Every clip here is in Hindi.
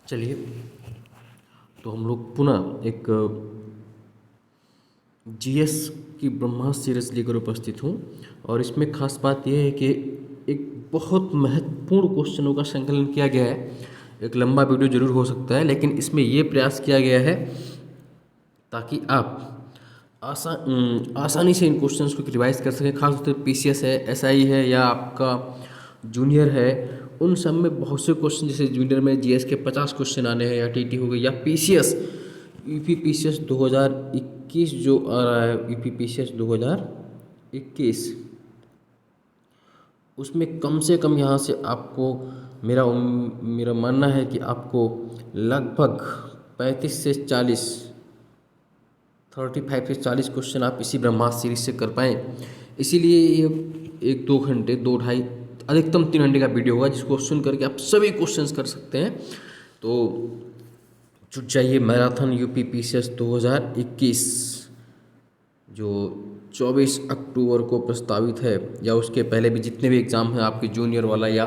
चलिए, तो हम लोग पुनः एक जीएस की ब्रह्मास्त्र सीरीज लेकर उपस्थित हूँ। और इसमें खास बात यह है कि एक बहुत महत्वपूर्ण क्वेश्चनों का संकलन किया गया है। एक लंबा वीडियो जरूर हो सकता है, लेकिन इसमें यह प्रयास किया गया है ताकि आप आसानी से इन क्वेश्चंस को रिवाइज कर सकें। खासतौर से पीसीएस है, एसआई है, या आपका जूनियर है, उन सब में बहुत से क्वेश्चन, जैसे जूनियर में जीएस के 50 क्वेश्चन आने हैं, या टीटी हो गई, या पीसीएस यूपी पीसीएस 2021 जो आ रहा है, यूपी पीसीएस 2021, उसमें कम से कम यहाँ से आपको मेरा मानना है कि आपको लगभग 35 से 40 क्वेश्चन आप इसी ब्रह्मास्त्र सीरीज से कर पाएँ। इसीलिए ये 1-2 घंटे, 2-2.5, अधिकतम 3 घंटे का वीडियो होगा, जिसको सुन करके आप सभी क्वेश्चंस कर सकते हैं। तो जुट जाइए। मैराथन यूपी पीसीएस 2021 जो 24 अक्टूबर को प्रस्तावित है, या उसके पहले भी जितने भी एग्ज़ाम हैं आपके जूनियर वाला या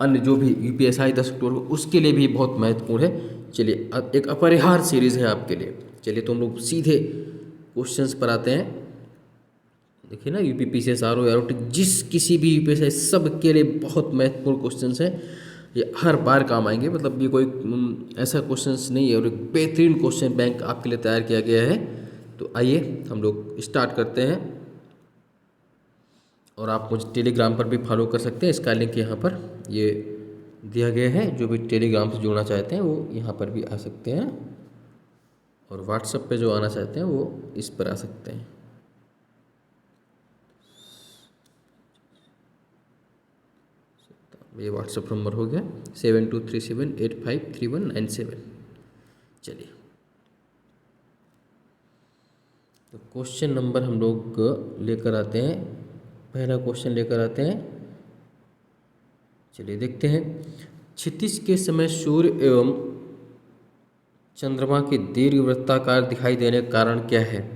अन्य जो भी यूपीएसआई 10 अक्टूबर को, उसके लिए भी बहुत महत्वपूर्ण है। चलिए, एक अपरिहार्य सीरीज़ है आपके लिए। चलिए, तो हम लोग सीधे क्वेश्चंस पर आते हैं। देखिए ना, यूपी पीसीएस आरओ आरओटी, जिस किसी भी यूपीएसआई, सब के लिए बहुत महत्वपूर्ण क्वेश्चंस हैं। ये हर बार काम आएंगे, मतलब ये कोई ऐसा क्वेश्चंस नहीं है, और एक बेहतरीन क्वेश्चन बैंक आपके लिए तैयार किया गया है। तो आइए हम लोग स्टार्ट करते हैं। और आप मुझे टेलीग्राम पर भी फॉलो कर सकते हैं, इसका लिंक यहाँ पर ये दिया गया है। जो भी टेलीग्राम से जुड़ना चाहते हैं वो यहाँ पर भी आ सकते हैं, और व्हाट्सएप पे जो आना चाहते हैं वो इस पर आ सकते हैं। ये व्हाट्सएप नंबर हो गया 7237853197। चलिए, तो क्वेश्चन नंबर हम लोग लेकर आते हैं। पहला क्वेश्चन लेकर आते हैं। चलिए देखते हैं। क्षितिज के समय सूर्य एवं चंद्रमा के दीर्घ वृत्ताकार दिखाई देने का कारण क्या है?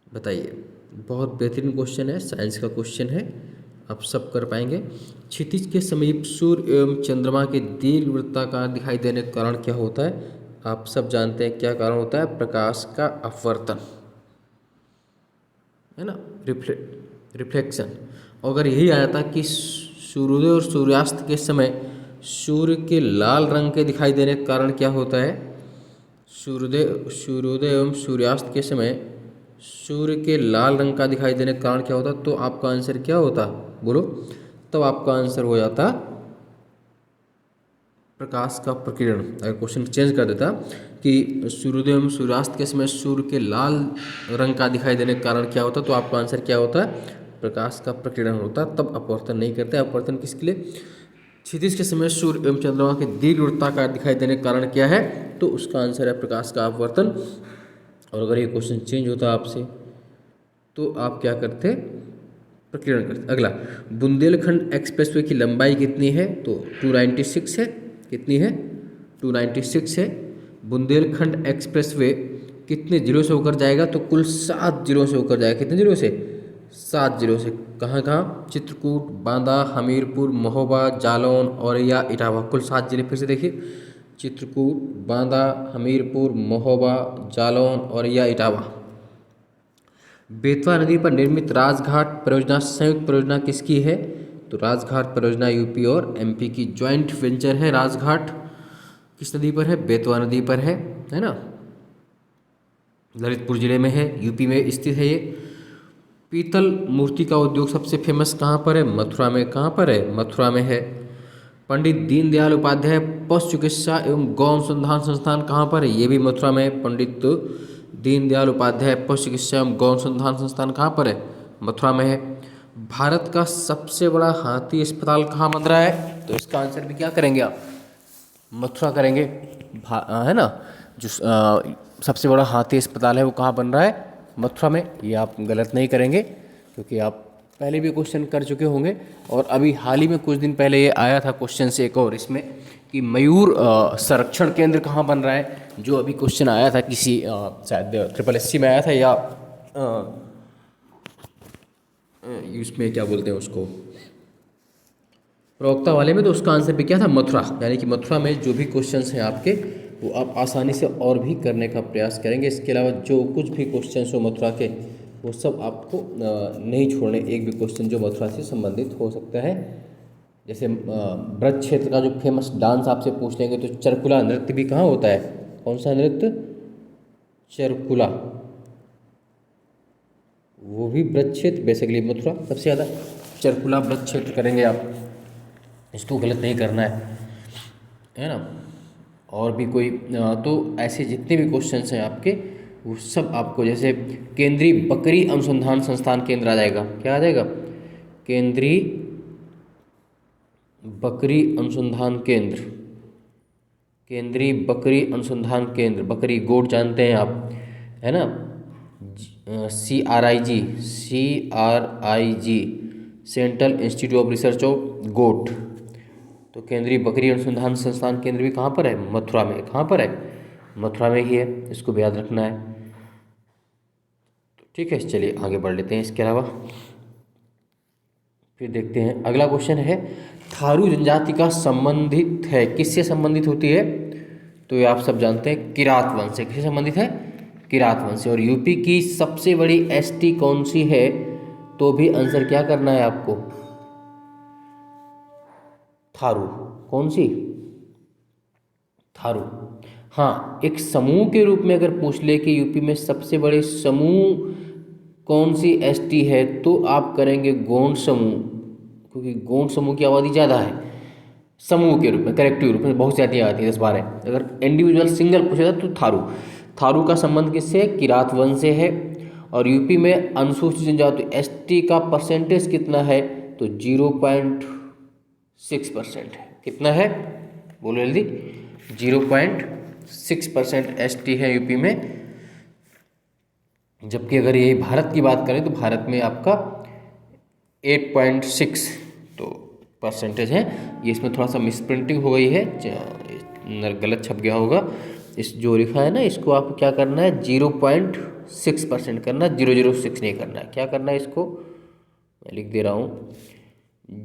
बताइए। बहुत बेहतरीन क्वेश्चन है, साइंस का क्वेश्चन है, आप सब कर पाएंगे। क्षितिज के समीप सूर्य एवं चंद्रमा के दीर्घ वृत्ताकार दिखाई देने का कारण क्या होता है? आप सब जानते हैं क्या कारण होता है? प्रकाश का अपवर्तन, है ना, रिफ्लेक्शन। अगर यही आ जाता कि सूर्योदय और सूर्यास्त के समय सूर्य के लाल रंग के दिखाई देने का कारण क्या होता है? सूर्योदय एवं सूर्यास्त के समय सूर्य के लाल रंग का दिखाई देने का कारण क्या होता? तो आपका आंसर क्या होता? बोलो। तब आपका आंसर हो जाता प्रकाश का प्रकीर्णन। अगर क्वेश्चन चेंज कर देता कि सूर्योदय एवं सूर्यास्त के समय सूर्य के लाल रंग का दिखाई देने का कारण क्या होता, तो आपका आंसर क्या होता? प्रकाश का प्रकीर्णन होता। तब अपवर्तन नहीं करते। अपवर्तन किसके लिए? क्षितिज के समय सूर्य एवं चंद्रमा के दीर्घ वृत्ताकार दिखाई देने का कारण क्या है? तो उसका आंसर है प्रकाश का अपवर्तन। और अगर ये क्वेश्चन चेंज होता आपसे, तो आप क्या करते? प्रकीर्णन करते। अगला, बुंदेलखंड एक्सप्रेसवे की लंबाई कितनी है? तो 296 है। कितनी है? 296 है। बुंदेलखंड एक्सप्रेसवे कितने जिलों से होकर जाएगा? तो कुल 7 जिलों से होकर जाएगा। कितने जिलों से? 7 जिलों से। कहाँ कहाँ? चित्रकूट, बांदा, हमीरपुर, महोबा, जालौन, औरैया, इटावा। कुल 7 जिले। फिर से देखिए, चित्रकूट, बांदा, हमीरपुर, महोबा, जालौन, औरैया, इटावा। बेतवा नदी पर निर्मित राजघाट परियोजना संयुक्त परियोजना किसकी है? तो राजघाट परियोजना यूपी और एमपी की ज्वाइंट वेंचर है। राजघाट किस नदी पर है? बेतवा नदी पर है ना, ललितपुर जिले में है, यूपी में स्थित है ये। पीतल मूर्ति का उद्योग सबसे फेमस कहाँ पर है? मथुरा में। कहाँ पर है? मथुरा में है। पंडित दीनदयाल उपाध्याय पशु चिकित्सा एवं गौ अनुसंधान संस्थान कहाँ पर है? ये भी मथुरा में है। पंडित दीनदयाल उपाध्याय पशु चिकित्सा एवं गौ अनुसंधान संस्थान कहाँ पर है? मथुरा में है। भारत का सबसे बड़ा हाथी अस्पताल कहाँ बन रहा है? तो इसका आंसर भी क्या करेंगे आप? मथुरा करेंगे, है ना। जो सबसे बड़ा हाथी अस्पताल है वो कहाँ बन रहा है? मथुरा में। ये आप गलत नहीं करेंगे, क्योंकि आप पहले भी क्वेश्चन कर चुके होंगे। और अभी हाल ही में कुछ दिन पहले ये आया था क्वेश्चन से एक और, इसमें कि मयूर संरक्षण केंद्र कहाँ बन रहा है, जो अभी क्वेश्चन आया था किसी शायद SSSC में आया था, या इसमें क्या बोलते हैं उसको, प्रवक्ता वाले में तो उसका आंसर भी क्या था, मथुरा। यानी कि मथुरा में जो भी क्वेश्चंस हैं आपके वो आप आसानी से और भी करने का प्रयास करेंगे। इसके अलावा जो कुछ भी क्वेश्चंस हो मथुरा के वो सब आपको नहीं छोड़ने, एक भी क्वेश्चन जो मथुरा से संबंधित हो सकता है। जैसे ब्रज क्षेत्र का जो फेमस डांस आपसे पूछ लेंगे तो चरकुला नृत्य भी कहाँ होता है, कौन सा नृत्य, चरकुला, वो भी ब्रज क्षेत्र, बेसिकली मथुरा सबसे ज़्यादा चरकुला ब्रज क्षेत्र करेंगे आप, इसको गलत नहीं करना है ना। और भी कोई तो ऐसे जितने भी क्वेश्चंस हैं आपके वो सब आपको, जैसे केंद्रीय बकरी अनुसंधान संस्थान केंद्र आ जाएगा, क्या आ जाएगा, केंद्रीय बकरी अनुसंधान केंद्र, केंद्रीय बकरी अनुसंधान केंद्र, बकरी गोट जानते हैं आप, है ना, CRIG Central Institute of Research of Goat. तो केंद्रीय बकरी अनुसंधान संस्थान केंद्र भी कहाँ पर है, मथुरा में। कहाँ पर है, मथुरा में ही है, इसको भी याद रखना है। तो ठीक है, चलिए आगे बढ़ लेते हैं। इसके अलावा फिर देखते हैं अगला क्वेश्चन है, थारू जनजाति का संबंधित है, किससे संबंधित होती है, तो ये आप सब जानते हैं, किरात वंश से। किससे संबंधित है, किरात वंश से। और यूपी की सबसे बड़ी एसटी कौन सी है, तो भी आंसर क्या करना है आपको, थारू। कौन सी, थारू। हाँ, एक समूह के रूप में अगर पूछ ले कि यूपी में सबसे बड़े समूह कौन सी एसटी है, तो आप करेंगे गोंड समूह, क्योंकि गोंड समूह की आबादी ज़्यादा है। समूह के रूप में, करेक्टिव रूप में बहुत ज़्यादा आती है 10-12। अगर इंडिविजुअल सिंगल पूछेगा तो थारू। थारू का संबंध किससे है, किरात वंश से है। और यूपी में अनुसूचित जनजाति एसटी का परसेंटेज कितना है, तो 0.6% है। कितना है, बोलो जल्दी, 0.6% एसटी है यूपी में। जबकि अगर ये भारत की बात करें तो भारत में आपका 8.6 तो परसेंटेज है। ये इसमें थोड़ा सा मिसप्रिंटिंग हो गई है, गलत छप गया होगा। इस जो लिखा है ना, इसको आपको क्या करना है, 0.6% करना, 006 नहीं करना है। क्या करना है, इसको मैं लिख दे रहा हूँ,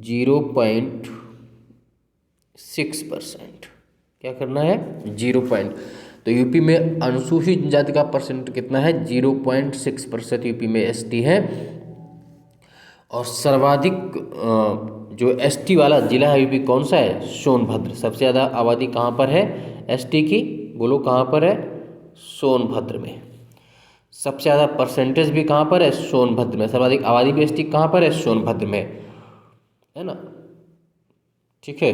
0.6%। क्या करना है, 0. तो यूपी में अनुसूचित जनजाति का परसेंट कितना है, 0.6% यूपी में एसटी है। और सर्वाधिक जो एसटी वाला जिला है यूपी कौन सा है, सोनभद्र। सबसे ज़्यादा आबादी कहाँ पर है एसटी की, बोलो कहाँ पर है, सोनभद्र में। सबसे ज़्यादा परसेंटेज भी कहाँ पर है, सोनभद्र में। सर्वाधिक आबादी भी एसटी कहाँ पर है, सोनभद्र में, है ना। ठीक है,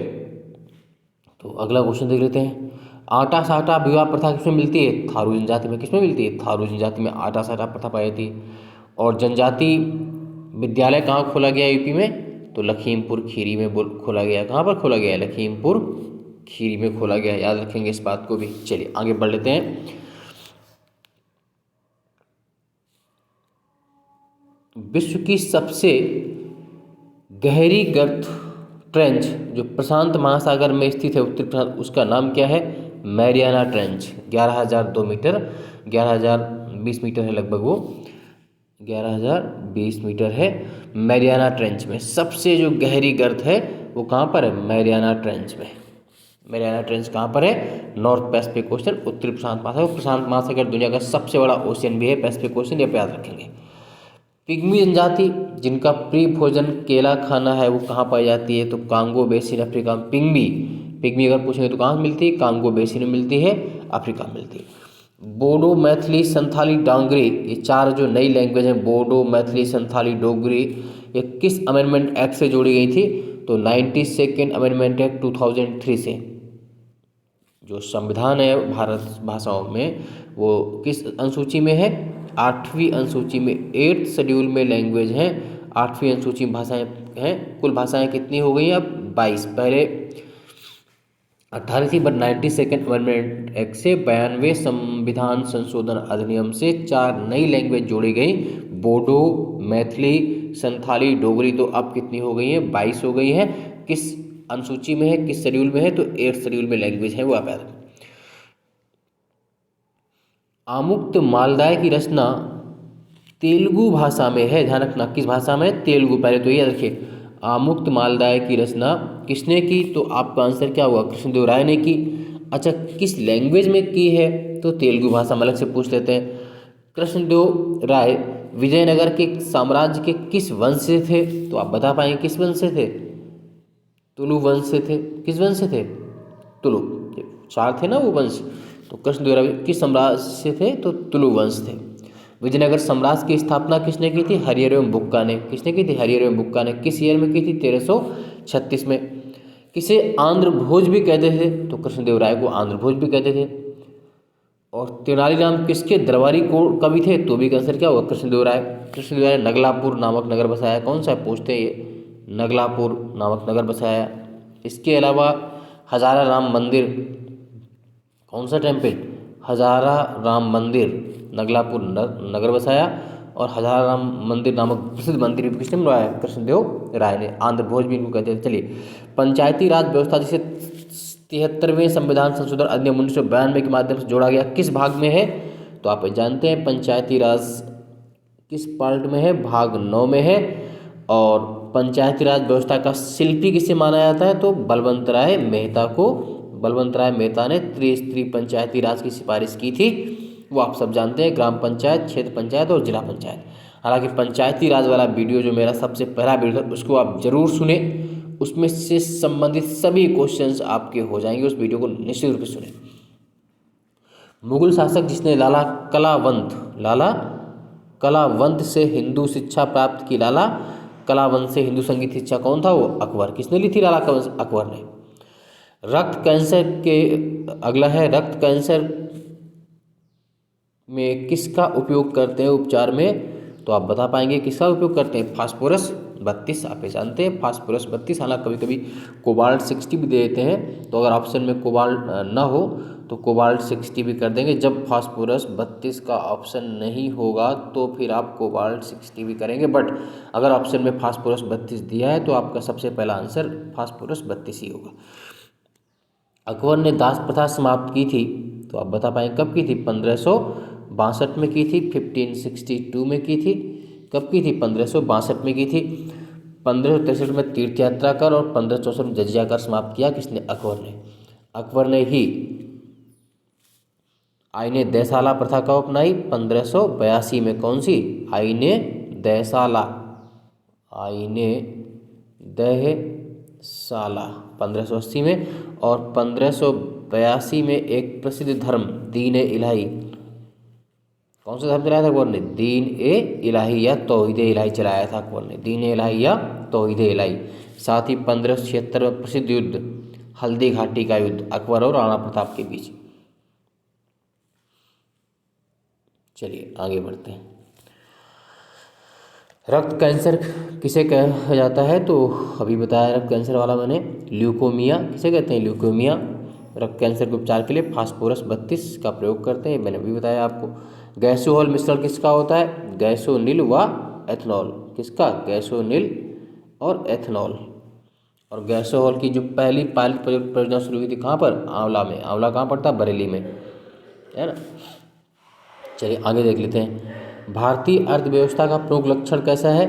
तो अगला क्वेश्चन देख लेते हैं। आटा साटा विवाह प्रथा किसमें मिलती है, थारू जनजाति में। किसमें मिलती है, थारू जनजाति में आटा साटा प्रथा पाई जाती है। और जनजाति विद्यालय कहाँ खोला गया यूपी में, तो लखीमपुर खीरी में खोला गया। कहाँ पर खोला गया, लखीमपुर खीरी में खोला गया। याद रखेंगे इस बात को भी। चलिए आगे बढ़ लेते हैं। विश्व की सबसे गहरी गर्त ट्रेंच जो प्रशांत महासागर में स्थित है उत्तर प्रशांत, उसका नाम क्या है, मैरियाना ट्रेंच। 11,002 मीटर, 11,020 मीटर है लगभग, वो 11,020 मीटर है मैरियाना ट्रेंच में। सबसे जो गहरी गर्त है वो कहाँ पर है, मैरियाना ट्रेंच में। मैरियाना ट्रेंच कहाँ पर है, नॉर्थ पैसिफिक ओशन, उत्तरी प्रशांत महासागर। प्रशांत महासागर दुनिया का सबसे बड़ा ओशियन भी है, पैसिफिक ओशन, ये याद रखेंगे। पिग्मी जनजाति जिनका प्रिय भोजन केला खाना है, वो कहाँ पाई जाती है, तो कांगो बेसिन अफ्रीका में। पिग्मी, पिग्मी अगर पूछेंगे तो कहाँ मिलती है, कांगो बेसिन में मिलती है, अफ्रीका में मिलती है। बोडो, मैथिली, संथाली, डोगरी, ये चार जो नई लैंग्वेज हैं, बोडो, मैथिली, संथाली, डोगरी, ये किस अमेंडमेंट एक्ट से जोड़ी गई थी, तो 92nd अमेंडमेंट एक्ट 2003 से। जो संविधान है भारत भाषाओं में, वो किस अनुसूची में है, 8वीं अनुसूची में। 8th शेड्यूल में लैंग्वेज हैं, 8वीं अनुसूची में भाषाएं हैं। कुल भाषाएं कितनी हो गई हैं अब, 22। पहले 18 थी, बट 92nd अमेंडमेंट एक्ट से 92वें संविधान संशोधन अधिनियम से 4 नई लैंग्वेज जोड़ी गई, बोडो, मैथिली, संथाली, डोगरी। तो अब कितनी हो गई हैं, 22 हो गई हैं। किस अनुसूची में है, किस शेड्यूल में है, तो 8th शेड्यूल में लैंग्वेज है वो आप याद रखें। आमुक्त मालदाय की रचना तेलुगु भाषा में है, ध्यान रखना किस भाषा में, तेलुगु। पहले तो ये याद रखिए, आमुक्त मालदाय की रचना किसने की? तो आपका आंसर क्या हुआ? कृष्णदेव राय ने की। अच्छा, किस लैंग्वेज में की है? तो तेलुगु भाषा में। अलग से पूछ लेते हैं। कृष्णदेव राय विजयनगर के साम्राज्य के किस वंश से थे? तो आप बता पाएंगे किस वंश से थे? तुलु वंश से थे। किस वंश से थे? तुलु। ये 4 थे ना वो वंश। तो कृष्णदेव राय किस साम्राज्य से थे? तो तुलु वंश थे। विजयनगर साम्राज्य की स्थापना किसने की थी? हरिहर एवं बुक्का ने। किसने की थी? हरिहर एवं बुक्का ने। किस ईयर में की थी? 1336 में। किसे आंध्र भोज भी कहते थे? तो कृष्णदेव राय को आंध्र भोज भी कहते थे। और तेनालीराम किसके दरबारी कवि थे? तो भी आंसर क्या होगा? कृष्णदेव राय। कृष्णदेव राय ने नगलापुर नामक नगर बसाया। कौन सा पूछते हैं ये? नगलापुर नामक नगर बसाया। इसके अलावा हजारा राम मंदिर, कौन सा टेम्पल? हजारा राम मंदिर नगलापुर नगर बसाया। और हजारा राम मंदिर नामक प्रसिद्ध मंदिर भी किसने बनवाया? कृष्णदेव राय ने। आंध्र भोज भी इनको कहते थे। चलिए, पंचायती राज व्यवस्था जिसे 73वें संविधान संशोधन अधिनियम 1992 के माध्यम से जोड़ा गया, किस भाग में है? तो आप जानते हैं पंचायती राज किस पार्ट में है? भाग 9 में है। और पंचायती राज व्यवस्था का शिल्पी किसे माना जाता है? तो बलवंत राय मेहता को। बलवंत राय मेहता ने त्रिस्तरीय पंचायती राज की सिफारिश की थी। वो आप सब जानते हैं, ग्राम पंचायत, क्षेत्र पंचायत और जिला पंचायत। हालांकि पंचायती राज वाला वीडियो जो मेरा सबसे पहला वीडियो था उसको आप जरूर सुने, उसमें से संबंधित सभी क्वेश्चंस आपके हो जाएंगे। उस वीडियो को निश्चित रूप से सुने। मुगल शासक जिसने लाला कलावंत से हिंदू शिक्षा प्राप्त की। लाला कलावंत से हिंदू संगीत शिक्षा कौन था? वो अकबर। किसने ली थी? लाला अकबर ने। रक्त कैंसर के अगला है, रक्त कैंसर में किसका उपयोग करते हैं उपचार में? तो आप बता पाएंगे किसका उपयोग करते हैं? फास्फोरस 32। आप जानते हैं फास्फोरस 32। हालांकि कभी कभी कोबाल्ट 60 भी दे देते हैं, तो अगर ऑप्शन में कोबाल्ट ना हो तो कोबाल्ट 60 भी कर देंगे। जब फास्फोरस 32 का ऑप्शन नहीं होगा तो फिर आप कोबाल्ट 60 भी करेंगे। बट अगर ऑप्शन में फास्फोरस 32 दिया है तो आपका सबसे पहला आंसर फास्फोरस 32 ही होगा। अकबर ने दास प्रथा समाप्त की थी, तो आप बता पाएंगे कब की थी? 1562 में की थी। 1562 में की थी। कब की थी? 1562 में की थी। 1563 में तीर्थ यात्रा कर और 1564 में जजिया कर समाप्त किया। किसने? अकबर ने। अकबर ने ही आईने दहसाला प्रथा कब अपनाई? 1582 में। कौन सी? आईने दहसाला। आईने दहसाला 1580 में। और 1582 में एक प्रसिद्ध धर्म दीन ए इलाही, कौन सा धर्म चलाया था अकबर ने? दीन ए इलाही या तौहीद ए इलाही चलाया था अकबर ने। दीन ए इलाही या तौहीद ए इलाही। साथ ही 1576 में प्रसिद्ध युद्ध हल्दी घाटी का युद्ध अकबर और राणा प्रताप के बीच। चलिए आगे बढ़ते हैं। रक्त कैंसर किसे कहा जाता है? तो अभी बताया रक्त कैंसर वाला मैंने। ल्यूकोमिया किसे कहते हैं? ल्यूकोमिया। रक्त कैंसर के उपचार के लिए फास्फोरस 32 का प्रयोग करते हैं, मैंने भी बताया आपको। गैसोहॉल मिश्रण किसका होता है? गैसोनिल व एथनॉल। किसका? गैसोनिल और एथनॉल। और गैसोहॉल की जो पहली पायलट परियोजना शुरू हुई थी कहाँ पर? आंवला में। आंवला कहाँ पड़ता है? बरेली में, है ना। चलिए आगे देख लेते हैं। भारतीय अर्थव्यवस्था का प्रमुख लक्षण कैसा है?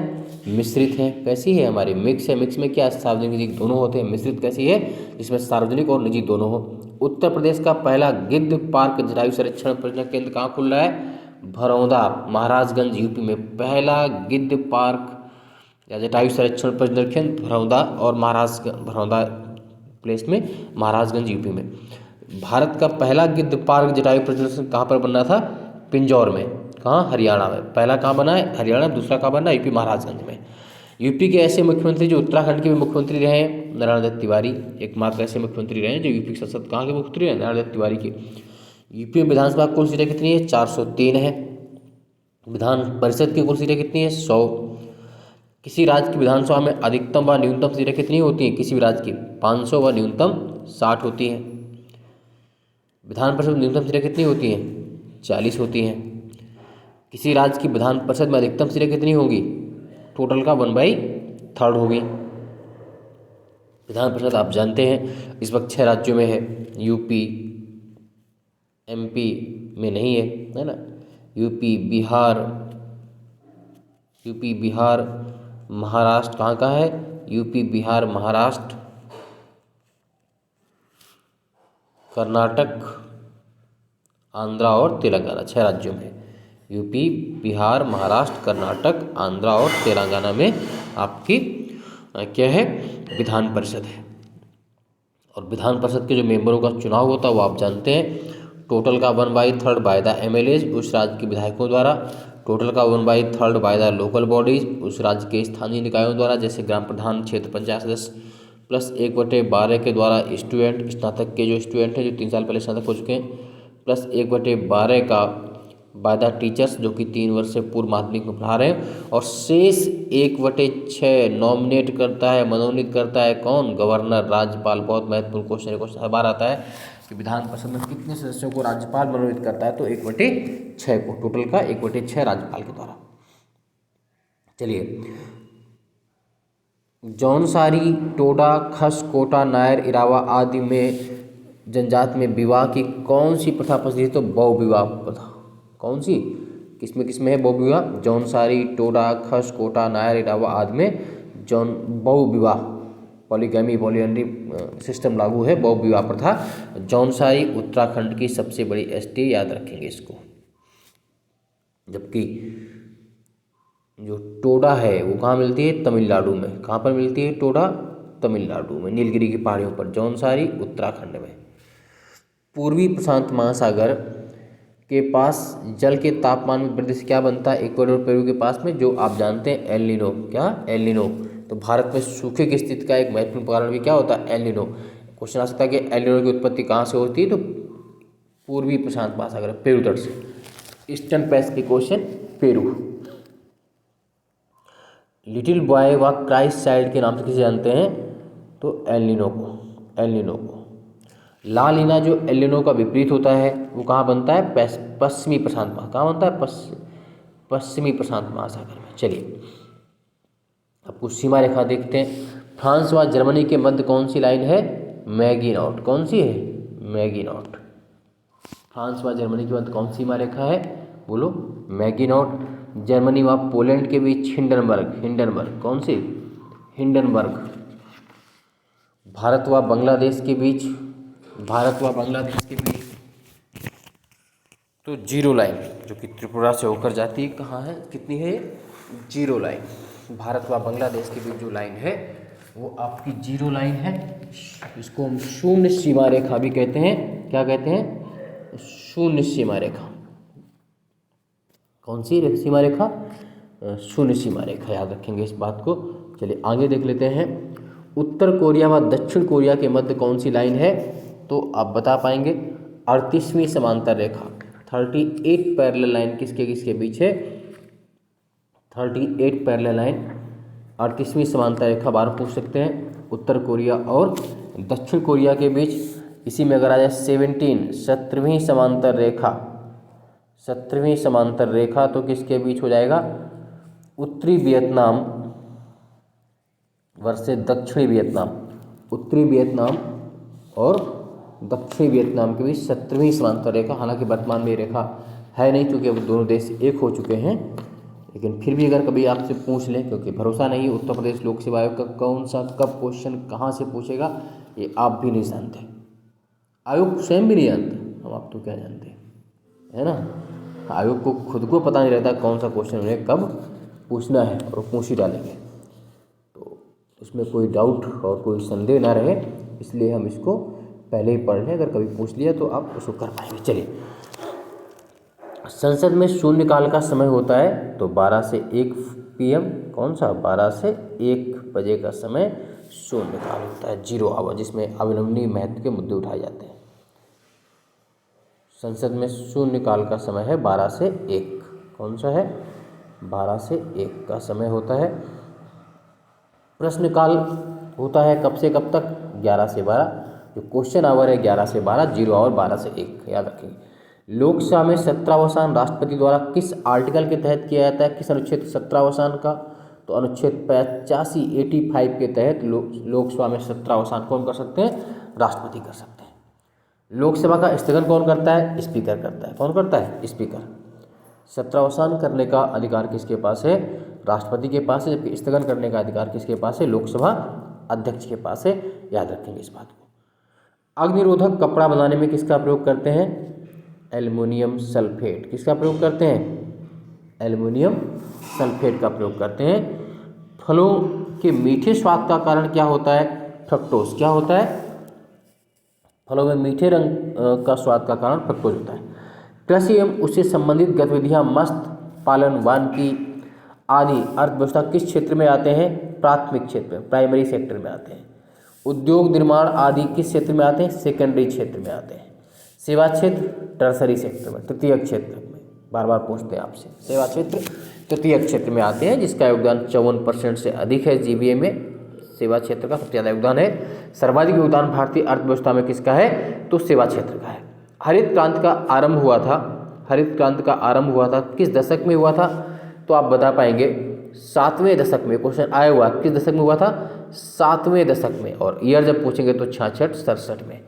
मिश्रित है। कैसी है? हमारी मिक्स है। मिक्स में क्या? सार्वजनिक निजी दोनों होते हैं। मिश्रित कैसी है? जिसमें सार्वजनिक और निजी दोनों हो। उत्तर प्रदेश का पहला गिद्ध पार्क जटायु संरक्षण परियोजना केंद्र कहाँ खुल रहा है? भरौदा, महाराजगंज, यूपी में। पहला गिद्ध पार्क या जटायु संरक्षण परियोजना केंद्र भरौदा और भरौदा प्लेस में, महाराजगंज, यूपी में। भारत का पहला गिद्ध पार्क जटायु परियोजना कहाँ पर बनना था? पिंजौर में। कहाँ? हरियाणा में। पहला कहाँ बना है? हरियाणा। दूसरा कहाँ बना है? यूपी महाराजगंज में। यूपी के ऐसे मुख्यमंत्री जो उत्तराखंड के भी मुख्यमंत्री रहे हैं, नारायण दत्त तिवारी एकमात्र ऐसे मुख्यमंत्री रहे हैं जो यूपी की संसद कहाँ के मुख्यमंत्री हैं? नारायण दत्त तिवारी के। यूपी में विधानसभा कुल सीटें कितनी है? 403 है। विधान परिषद की कुल सीटें कितनी है? 100। किसी राज्य की विधानसभा में अधिकतम व न्यूनतम सीटें कितनी होती हैं? किसी भी राज्य की 500 व न्यूनतम 60 होती हैं। विधान परिषद में न्यूनतम सीटें कितनी होती हैं? 40 होती हैं। किसी राज्य की विधान परिषद में अधिकतम सीटें कितनी होंगी? टोटल का 1/3 होगी। विधान परिषद आप जानते हैं इस वक्त 6 राज्यों में है। यूपी, एमपी में नहीं है ना। यूपी, बिहार, महाराष्ट्र कहाँ है? यूपी, बिहार, महाराष्ट्र, कर्नाटक, आंध्रा और तेलंगाना, 6 राज्यों में। यूपी, बिहार, महाराष्ट्र, कर्नाटक, आंध्रा और तेलंगाना में आपकी क्या है, विधान परिषद है। और विधान परिषद के जो मेंबरों का चुनाव होता है वो आप जानते हैं, टोटल का 1/3 बाय द एमएलएज उस राज्य के विधायकों द्वारा, टोटल का 1/3 बाय द लोकल बॉडीज उस राज्य के स्थानीय निकायों द्वारा, जैसे ग्राम प्रधान, क्षेत्र पंचायत सदस्य, प्लस 1/12 के द्वारा स्टूडेंट, स्नातक के जो स्टूडेंट हैं जो 3 साल पहले स्नातक हो चुके हैं, प्लस 1/12 का बाय द टीचर्स जो कि 3 वर्ष से पूर्व माध्यमिक में पढ़ा रहे हैं, और शेष 1/6 नॉमिनेट करता है, मनोनीत करता है कौन, गवर्नर, राज्यपाल। बहुत महत्वपूर्ण क्वेश्चन हर बार आता है कि विधान परिषद में कितने सदस्यों को राज्यपाल मनोनीत करता है, तो 1/6 को, टोटल का 1/6 राज्यपाल के द्वारा। चलिए, जौनसारी, टोडा, खस, कोटा, नायर, इरावा आदि में जनजाति में विवाह की कौन सी प्रथा प्रचलित है, तो बहु विवाह प्रथा। कौन सी, किसमें है बहु विवाह, जौनसारी, टोडा, खस, कोटा, नायर, इरावा आदि में बहु विवाह, पॉलीगैमी, पॉलीएंड्री सिस्टम लागू है, बहु विवाह प्रथा। जौनसारी उत्तराखंड की सबसे बड़ी एसटी, याद रखेंगे इसको। जबकि जो टोडा है वो कहाँ मिलती है, तमिलनाडु में। कहाँ पर मिलती है टोडा, तमिलनाडु में, नीलगिरी की पहाड़ियों पर। जौनसारी उत्तराखंड में। पूर्वी प्रशांत महासागर के पास जल के तापमान में वृद्धि से क्या बनता है, इक्वेडोर पेरू के पास में, जो आप जानते हैं एल नीनो। क्या, एल नीनो। तो भारत में सूखे की स्थिति का एक महत्वपूर्ण कारण भी क्या होता है, एल नीनो। क्वेश्चन आ सकता है कि एल नीनो की उत्पत्ति कहाँ से होती है, तो पूर्वी प्रशांत महासागर, पेरू तट से। Eastern Pacific ocean, Peru. Little boy व क्राइस्ट चाइल्ड के नाम से किसे जानते हैं, तो एल नीनो को, एल नीनो को। ला नीना जो एल नीनो का विपरीत होता है वो कहाँ बनता है, पश्चिमी प्रशांत महासागर। कहाँ बनता है, पश्चिमी प्रशांत महासागर में। चलिए, अब कुछ सीमा रेखा देखते हैं। फ्रांस व जर्मनी के मध्य कौन सी लाइन है, मैगीनॉट। कौन सी है, मैगीनॉट। फ्रांस व जर्मनी के मध्य कौन सी सीमा रेखा है, बोलो, मैगीनॉट। जर्मनी व पोलैंड के बीच हिंडनबर्ग, हिंडनबर्ग। कौन सी, हिंडनबर्ग। भारत व बांग्लादेश के बीच, भारत व बांग्लादेश के बीच तो जीरो लाइन, जो कि त्रिपुरा से होकर जाती है, कहाँ है, कितनी है, जीरो लाइन। भारत व बांग्लादेश के बीच जो लाइन है वो आपकी जीरो लाइन है। इसको हम शून्य सीमा रेखा भी कहते हैं। क्या कहते हैं, शून्य सीमा रेखा। कौन सी सीमा रेखा, शून्य सीमा रेखा, याद रखेंगे इस बात को। चलिए आगे देख लेते हैं। उत्तर कोरिया व दक्षिण कोरिया के मध्य कौन सी लाइन है, तो आप बता पाएंगे, 38वीं समांतर रेखा, 38 पैरेलल लाइन किसके किसके बीच है, 38 पैरेलल लाइन, 38वीं समांतर रेखा बार पूछ सकते हैं, उत्तर कोरिया और दक्षिण कोरिया के बीच। इसी में अगर आ जाए 17वीं समांतर रेखा, 17वीं समांतर रेखा तो किसके बीच हो जाएगा, उत्तरी वियतनाम वर्सेस दक्षिणी वियतनाम, उत्तरी वियतनाम और दक्षिणी वियतनाम के बीच 17वीं समांतर रेखा। हालांकि वर्तमान में ये रेखा है नहीं, क्योंकि अब दोनों देश एक हो चुके हैं, लेकिन फिर भी अगर कभी आपसे पूछ लें, क्योंकि भरोसा नहीं उत्तर प्रदेश लोक सेवा आयोग का कौन सा कब क्वेश्चन कहाँ से पूछेगा, ये आप भी नहीं जानते, आयोग स्वयं भी नहीं जानते, हम आप तो क्या जानते हैं, है ना। आयोग को खुद को पता नहीं रहता कौन सा क्वेश्चन उन्हें कब पूछना है, और पूछ ही डालेंगे, तो उसमें कोई डाउट और कोई संदेह ना रहे, इसलिए हम इसको पहले ही पढ़ लें, अगर कभी पूछ लिया तो आप उसको कर पाएंगे। चलिए, संसद में शून्यकाल का समय होता है तो 12 से 1 PM, कौन सा, 12 से 1 बजे का समय शून्यकाल होता है, 0 आवर, जिसमें अविलंबनीय महत्व के मुद्दे उठाए जाते हैं। संसद में शून्यकाल का समय है 12 से 1, कौन सा है, 12 से 1 का समय होता है। प्रश्नकाल होता है कब से कब तक, 11 से 12, जो क्वेश्चन आवर है 11 से 12, 0 आवर 12 से 1, याद रखेंगे। लोकसभा में सत्रावसान राष्ट्रपति द्वारा किस आर्टिकल के तहत किया जाता है, किस अनुच्छेद सत्रावसान का, तो अनुच्छेद 85 के तहत लोकसभा में सत्रावसान कौन कर सकते हैं, राष्ट्रपति कर सकते हैं। लोकसभा का स्थगन कौन करता है, स्पीकर करता है, कौन करता है, स्पीकर। सत्रावसान करने का अधिकार किसके पास है, राष्ट्रपति के पास है, जबकि स्थगन करने का अधिकार किसके पास है? लोकसभा अध्यक्ष के पास है। याद रखेंगे इस बात को। अग्निरोधक कपड़ा बनाने में किसका प्रयोग करते हैं? Aluminium sulphate. किसका प्रयोग करते हैं? एल्युमिनियम सल्फेट का प्रयोग करते हैं। फलों के मीठे स्वाद का कारण क्या होता है? फ्रक्टोज। क्या होता है? फलों में मीठे रंग का स्वाद का कारण फ्रक्टोज होता है। कृषि एवं उससे संबंधित गतिविधियां मत्स्य पालन, वानिकी आदि अर्थव्यवस्था किस क्षेत्र में आते हैं? प्राथमिक क्षेत्र में, प्राइमरी सेक्टर में आते हैं। उद्योग निर्माण आदि किस क्षेत्र में आते हैं? सेकेंडरी क्षेत्र में आते हैं। सेवा क्षेत्र टर्सरी सेक्टर में, तृतीयक क्षेत्र में। बार बार पूछते हैं आपसे, सेवा क्षेत्र तृतीयक क्षेत्र में आते हैं, जिसका योगदान 54% से अधिक है। जीबीए में सेवा क्षेत्र का सबसे ज़्यादा योगदान है। सर्वाधिक योगदान भारतीय अर्थव्यवस्था में किसका है? तो सेवा क्षेत्र का है। हरित क्रांति का आरंभ हुआ था, हरित क्रांति का आरंभ हुआ था किस दशक में हुआ था? तो आप बता पाएंगे 7वें दशक में। क्वेश्चन आया हुआ किस दशक में हुआ था? 7वें दशक में। और ईयर जब पूछेंगे तो 66-67 में।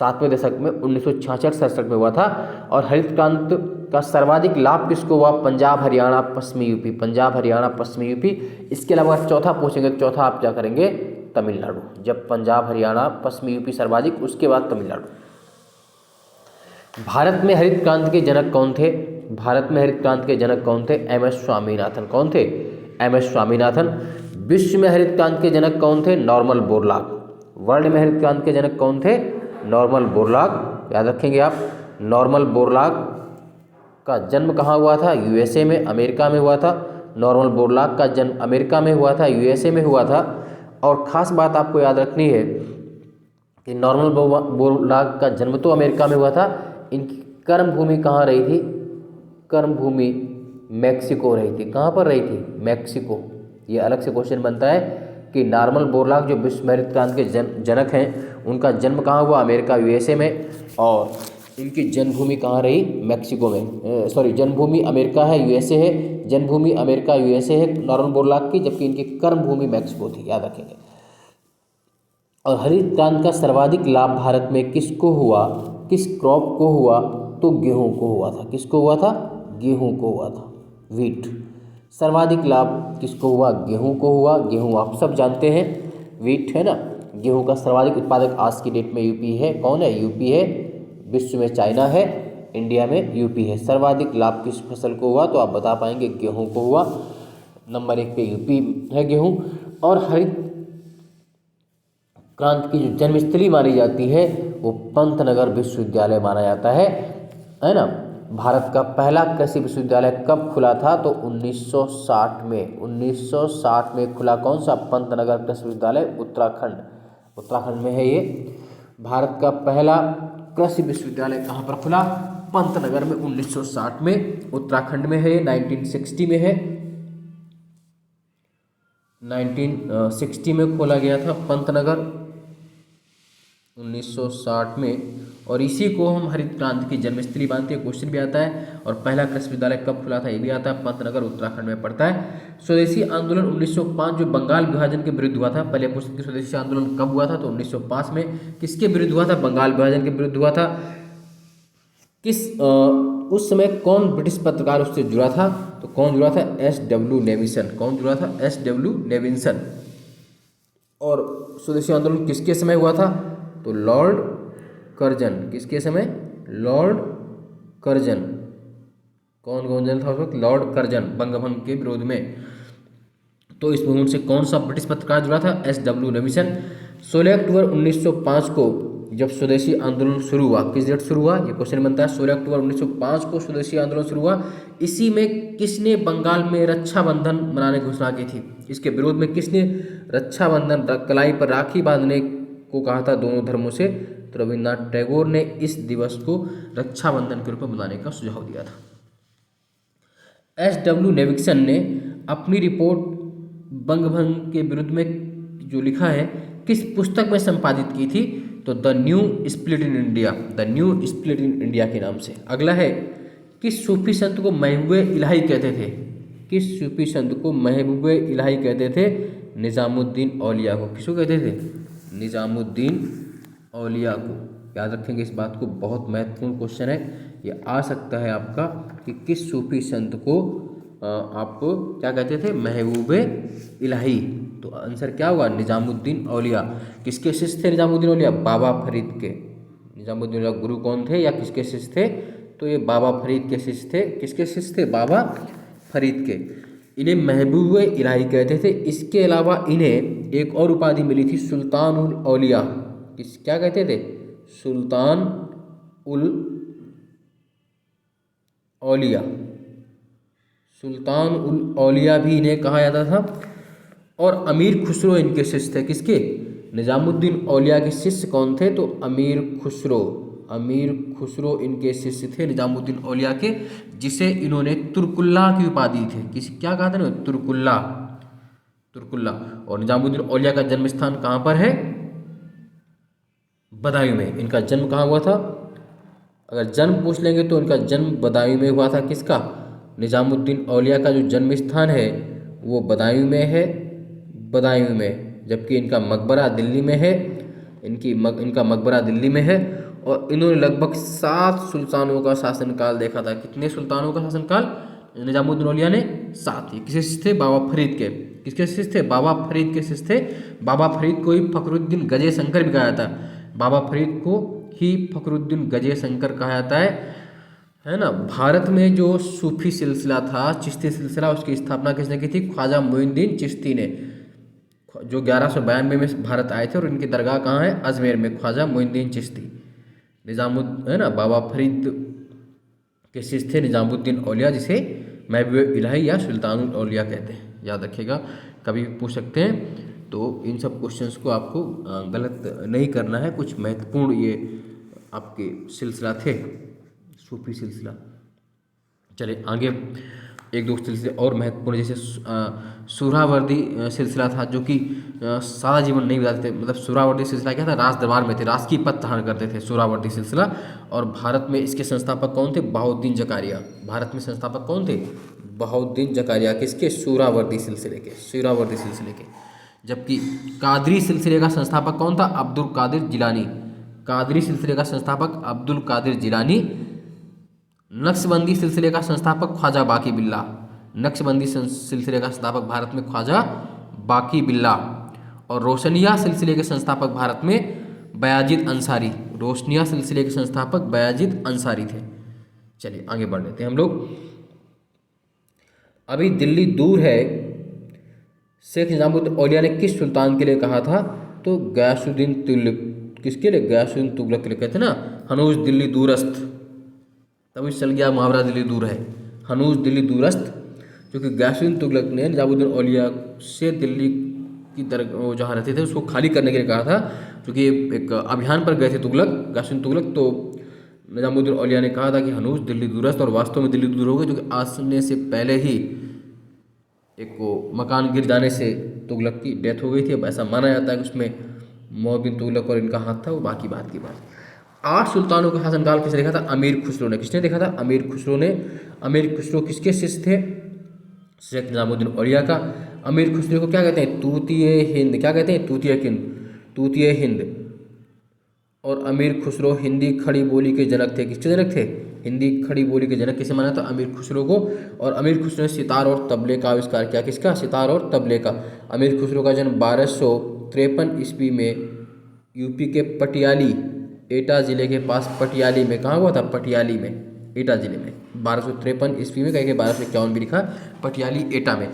7वें दशक में 1966-67 में हुआ था। और हरित क्रांति का सर्वाधिक लाभ किसको हुआ? पंजाब, हरियाणा, पश्चिमी यूपी। पंजाब, हरियाणा, पश्चिमी यूपी। इसके अलावा चौथा पूछेंगे, चौथा आप क्या करेंगे? तमिलनाडु। जब पंजाब, हरियाणा, पश्चिमी यूपी सर्वाधिक, उसके बाद तमिलनाडु। भारत में हरित क्रांति के जनक कौन थे? भारत में हरित क्रांति के जनक कौन थे? M S Swaminathan. कौन थे? M S Swaminathan. विश्व में हरित क्रांति के जनक कौन थे? Norman Borlaug. वर्ल्ड में हरित क्रांति के जनक कौन थे? Norman Borlaug. याद रखेंगे आप। नॉर्मन बोरलॉग का जन्म कहाँ हुआ था? यूएसए में, अमेरिका में हुआ था। नॉर्मन बोरलॉग का जन्म अमेरिका में हुआ था, यूएसए में हुआ था। और ख़ास बात आपको याद रखनी है कि नॉर्मन बोरलॉग का जन्म तो अमेरिका में हुआ था, इनकी कर्म भूमि कहाँ रही थी? कर्म भूमि मैक्सिको रही थी। कहाँ पर रही थी? मैक्सिको। ये अलग से क्वेश्चन बनता है कि नॉर्मन बोरलॉग जो विश्व हरित क्रांति के जनक हैं, उनका जन्म कहाँ हुआ? अमेरिका, यूएसए में। और इनकी जन्मभूमि कहाँ रही? मैक्सिको में। सॉरी, जन्मभूमि अमेरिका है, यूएसए है। जन्मभूमि अमेरिका, यूएसए है नॉर्मन बोरलॉग की, जबकि इनकी कर्मभूमि मैक्सिको थी। याद रखेंगे। और हरित क्रांति का सर्वाधिक लाभ भारत में किसको हुआ? किस क्रॉप को हुआ? तो गेहूं को हुआ था। किसको हुआ था? गेहूं को हुआ था, व्हीट। सर्वाधिक लाभ किसको हुआ? गेहूं को हुआ। गेहूं आप सब जानते हैं, व्हीट है ना। गेहूं का सर्वाधिक उत्पादक आज की डेट में यूपी है। कौन है? यूपी है। विश्व में चाइना है, इंडिया में यूपी है। सर्वाधिक लाभ किस फसल को हुआ? तो आप बता पाएंगे गेहूं को हुआ। नंबर 1 पे यूपी है गेहूं। और हरित क्रांति की जो जन्मस्थली मानी जाती है वो पंतनगर विश्वविद्यालय माना जाता है ना। भारत का पहला कृषि विश्वविद्यालय कब खुला था? तो 1960 में। 1960 में खुला। कौन सा? पंतनगर कृषि विश्वविद्यालय, उत्तराखंड। उत्तराखंड में है ये। भारत का पहला कृषि विश्वविद्यालय कहाँ पर खुला? पंतनगर में, 1960 में। उत्तराखंड में है ये। 1960 में है। 1960 में खोला गया था पंतनगर, 1960 में। और इसी को हम हरित क्रांति की जन्मस्थली मानते हैं। क्वेश्चन भी आता है। और पहला कृषि विद्यालय कब खुला था? ये भी आता है। पंतनगर उत्तराखंड में पड़ता है। स्वदेशी आंदोलन 1905 जो बंगाल विभाजन के विरुद्ध हुआ था। पहले पूछते कि स्वदेशी आंदोलन कब हुआ था? तो 1905 में। किसके विरुद्ध हुआ था? बंगाल विभाजन के विरुद्ध हुआ था। उस समय कौन ब्रिटिश पत्रकार उससे जुड़ा था? तो कौन जुड़ा था? एस.डब्ल्यू. नेविसन। कौन जुड़ा था? एस.डब्ल्यू. नेविसन। और स्वदेशी आंदोलन किसके समय हुआ था? तो लॉर्ड कर्जन। किसके समय? Lord Curzon. कौन गवर्नर था उस वक्त? लॉर्ड कर्जन, बंगभंग के विरोध में। तो इस मूवमेंट से कौन सा ब्रिटिश पत्रकार जुड़ा था? एस.डब्ल्यू. नेविसन। 16 अक्टूबर 1905 को जब स्वदेशी आंदोलन शुरू हुआ, किस डेट शुरू हुआ? ये क्वेश्चन बनता है। 16 अक्टूबर 1905 को स्वदेशी आंदोलन शुरू हुआ। इसी में किसने बंगाल में रक्षाबंधन मनाने की घोषणा की थी? इसके विरोध में किसने रक्षाबंधन, कलाई पर राखी बांधने को कहा था दोनों धर्मों से? तो रविन्द्रनाथ टैगोर ने इस दिवस को रक्षाबंधन के रूप में मनाने का सुझाव दिया था। एस.डब्ल्यू. नेविसन ने अपनी रिपोर्ट बंगभंग के विरुद्ध में जो लिखा है, किस पुस्तक में संपादित की थी? तो the new spirit in India, the new spirit in India के नाम से। अगला है, किस सूफी संत को महबूबे इलाही कहते थे? किस सूफी संत को महबूबे इलाही कहते थे? निजामुद्दीन औलिया को। किसको कहते थे? निजामुद्दीन औलिया को। याद रखेंगे इस बात को, बहुत महत्वपूर्ण क्वेश्चन है ये। आ सकता है आपका कि किस सूफी संत को आप क्या कहते थे, महबूब इलाही। तो आंसर क्या होगा, निजामुद्दीन औलिया। किसके शिष्य थे निजामुद्दीन औलिया, बाबा फरीद के। निजामुद्दीन औलिया गुरु कौन थे या किसके शिष्य थे, तो ये बाबा फरीद के शिष्य थे। किसके शिष्य थे, बाबा फरीद के। इन्हें महबूब इलाही कहते थे। इसके अलावा इन्हें एक और उपाधि मिली थी, सुल्तान उल औलिया। किस क्या कहते थे, सुल्तान उल औलिया। सुल्तान उल औलिया भी इन्हें कहा जाता था। और अमीर खुसरो इनके शिष्य थे। किसके, निजामुद्दीन औलिया के शिष्य कौन थे, तो अमीर खुसरो। अमीर खुसरो इनके शिष्य थे निजामुद्दीन औलिया के, जिसे इन्होंने तुर्कुल्ला की उपाधि दी थी। किसी क्या कहा था ना, तुर्कुल्ला, तुर्कुल्ला। और निजामुद्दीन औलिया का जन्म स्थान कहाँ पर है, बदायूं में। इनका जन्म कहाँ हुआ था, अगर जन्म पूछ लेंगे तो इनका जन्म बदायूं में हुआ था। किसका, निजामुद्दीन औलिया का जो जन्म स्थान है वो बदायूं में है, बदायूं में। जबकि इनका मकबरा दिल्ली में है, इनका मकबरा दिल्ली में है। और इन्होंने लगभग 7 सुल्तानों का शासनकाल देखा था। कितने सुल्तानों का शासनकाल, निजामुद्दीन औलिया ने 7 ही। किसके शिष्य थे, बाबा फरीद के। किसके शिष्य थे, बाबा फरीद के शिष्य थे। बाबा फरीद को ही फखरुद्दीन गजे शंकर भी कहा जाता है। बाबा फरीद को ही फखरुद्दीन गजे शंकर कहा जाता है ना। भारत में जो सूफी सिलसिला था, चिश्ती सिलसिला, उसकी स्थापना किसने की थी, ख्वाजा मोइनुद्दीन चिश्ती ने, जो 1192 में भारत आए थे। और इनकी दरगाह कहाँ है, अजमेर में, ख्वाजा मोइनुद्दीन चिश्ती। निजामुद्दीन है ना, बाबा फरीद के शिष्य थे निजामुद्दीन औलिया, जिसे महबूब इलाही या सुल्तानुल औलिया कहते हैं। याद रखिएगा, कभी भी पूछ सकते हैं। तो इन सब क्वेश्चंस को आपको गलत नहीं करना है। कुछ महत्वपूर्ण ये आपके सिलसिला थे, सूफी सिलसिला। चलिए आगे एक दो सिलसिले और महत्वपूर्ण, जैसे सुहरावर्दी सिलसिला था, जो कि सादा जीवन नहीं बिताते थे। मतलब सुहरावर्दी सिलसिला क्या था, राज दरबार में थे, राजकीय पद धारण करते थे, सुहरावर्दी सिलसिला। और भारत में इसके संस्थापक कौन थे, बहाउद्दीन जकारिया। भारत में संस्थापक कौन थे, बहाउद्दीन जकारिया। किसके, सुहरावर्दी सिलसिले के, सुहरावर्दी सिलसिले के। जबकि कादरी सिलसिले का संस्थापक कौन था, अब्दुल कादिर जिलानी। कादरी सिलसिले का संस्थापक अब्दुल कादिर जिलानी। नक्शबंदी सिलसिले का संस्थापक ख्वाजा बाकी बिल्ला। नक्शबंदी सिलसिले का संस्थापक भारत में ख्वाजा बाकी बिल्ला। और रोशनिया सिलसिले के संस्थापक भारत में बयाजिद अंसारी। रोशनिया सिलसिले के संस्थापक बयाजिद अंसारी थे। चलिए आगे बढ़ लेते हैं हम लोग। अभी दिल्ली दूर है, शेख निजामुद्दीन औलिया ने किस सुल्तान के लिए कहा था, तो गयासुद्दीन तुगलक। किसके लिए, गयासुद्दीन तुगलक के लिए। कहते हैं ना, हनूज दिल्ली दूरस्त, तभी चल गया मुहावरा दिल्ली दूर है, हनूज दिल्ली दूरस्त। क्योंकि गयासुद्दीन तुगलक ने निजामुद्दीन औलिया से दिल्ली की वो जहाँ रहते थे उसको खाली करने के लिए कहा था। क्योंकि एक अभियान पर गए थे तुगलक, गयासुद्दीन तुगलक। तो निजामुद्दीन औलिया ने कहा था कि हनूज दिल्ली दूरस्त, और वास्तव में दिल्ली दूर हो गई, क्योंकि आने से पहले ही एक वो मकान गिर जाने से तुगलक की डेथ हो गई थी। अब ऐसा माना जाता है कि उसमें मोहब्बिन तुगलक और इनका हाथ था, वो बाकी बात की बात। 8 सुल्तानों का शासनकाल किसने देखा था, अमीर खुसरो ने। किसने देखा था, अमीर खुसरो ने। अमीर खुसरो किसके शिष्य थे, शेख निजामुद्दीन औलिया का। अमीर खुसरो को क्या कहते हैं, तूतीय हिंद। क्या कहते हैं, तूतीय हिंद, तूतीय हिंद। और अमीर खुसरो हिंदी खड़ी बोली के जनक थे। किसके जनक थे, हिंदी खड़ी बोली के जनक किसे माना था, अमीर खुसरो को। और अमीर खुसरो ने सितार और तबले का आविष्कार किया। किसका, सितार और तबले का। अमीर खुसरो का जन्म 1253 ईस्वी में यूपी के पटियाली, एटा जिले के पास पटियाली में। कहाँ हुआ था, पटियाली में, एटा जिले में। 1253 ईस्वी में, कहीं 1251 भी लिखा, पटियाली एटा में।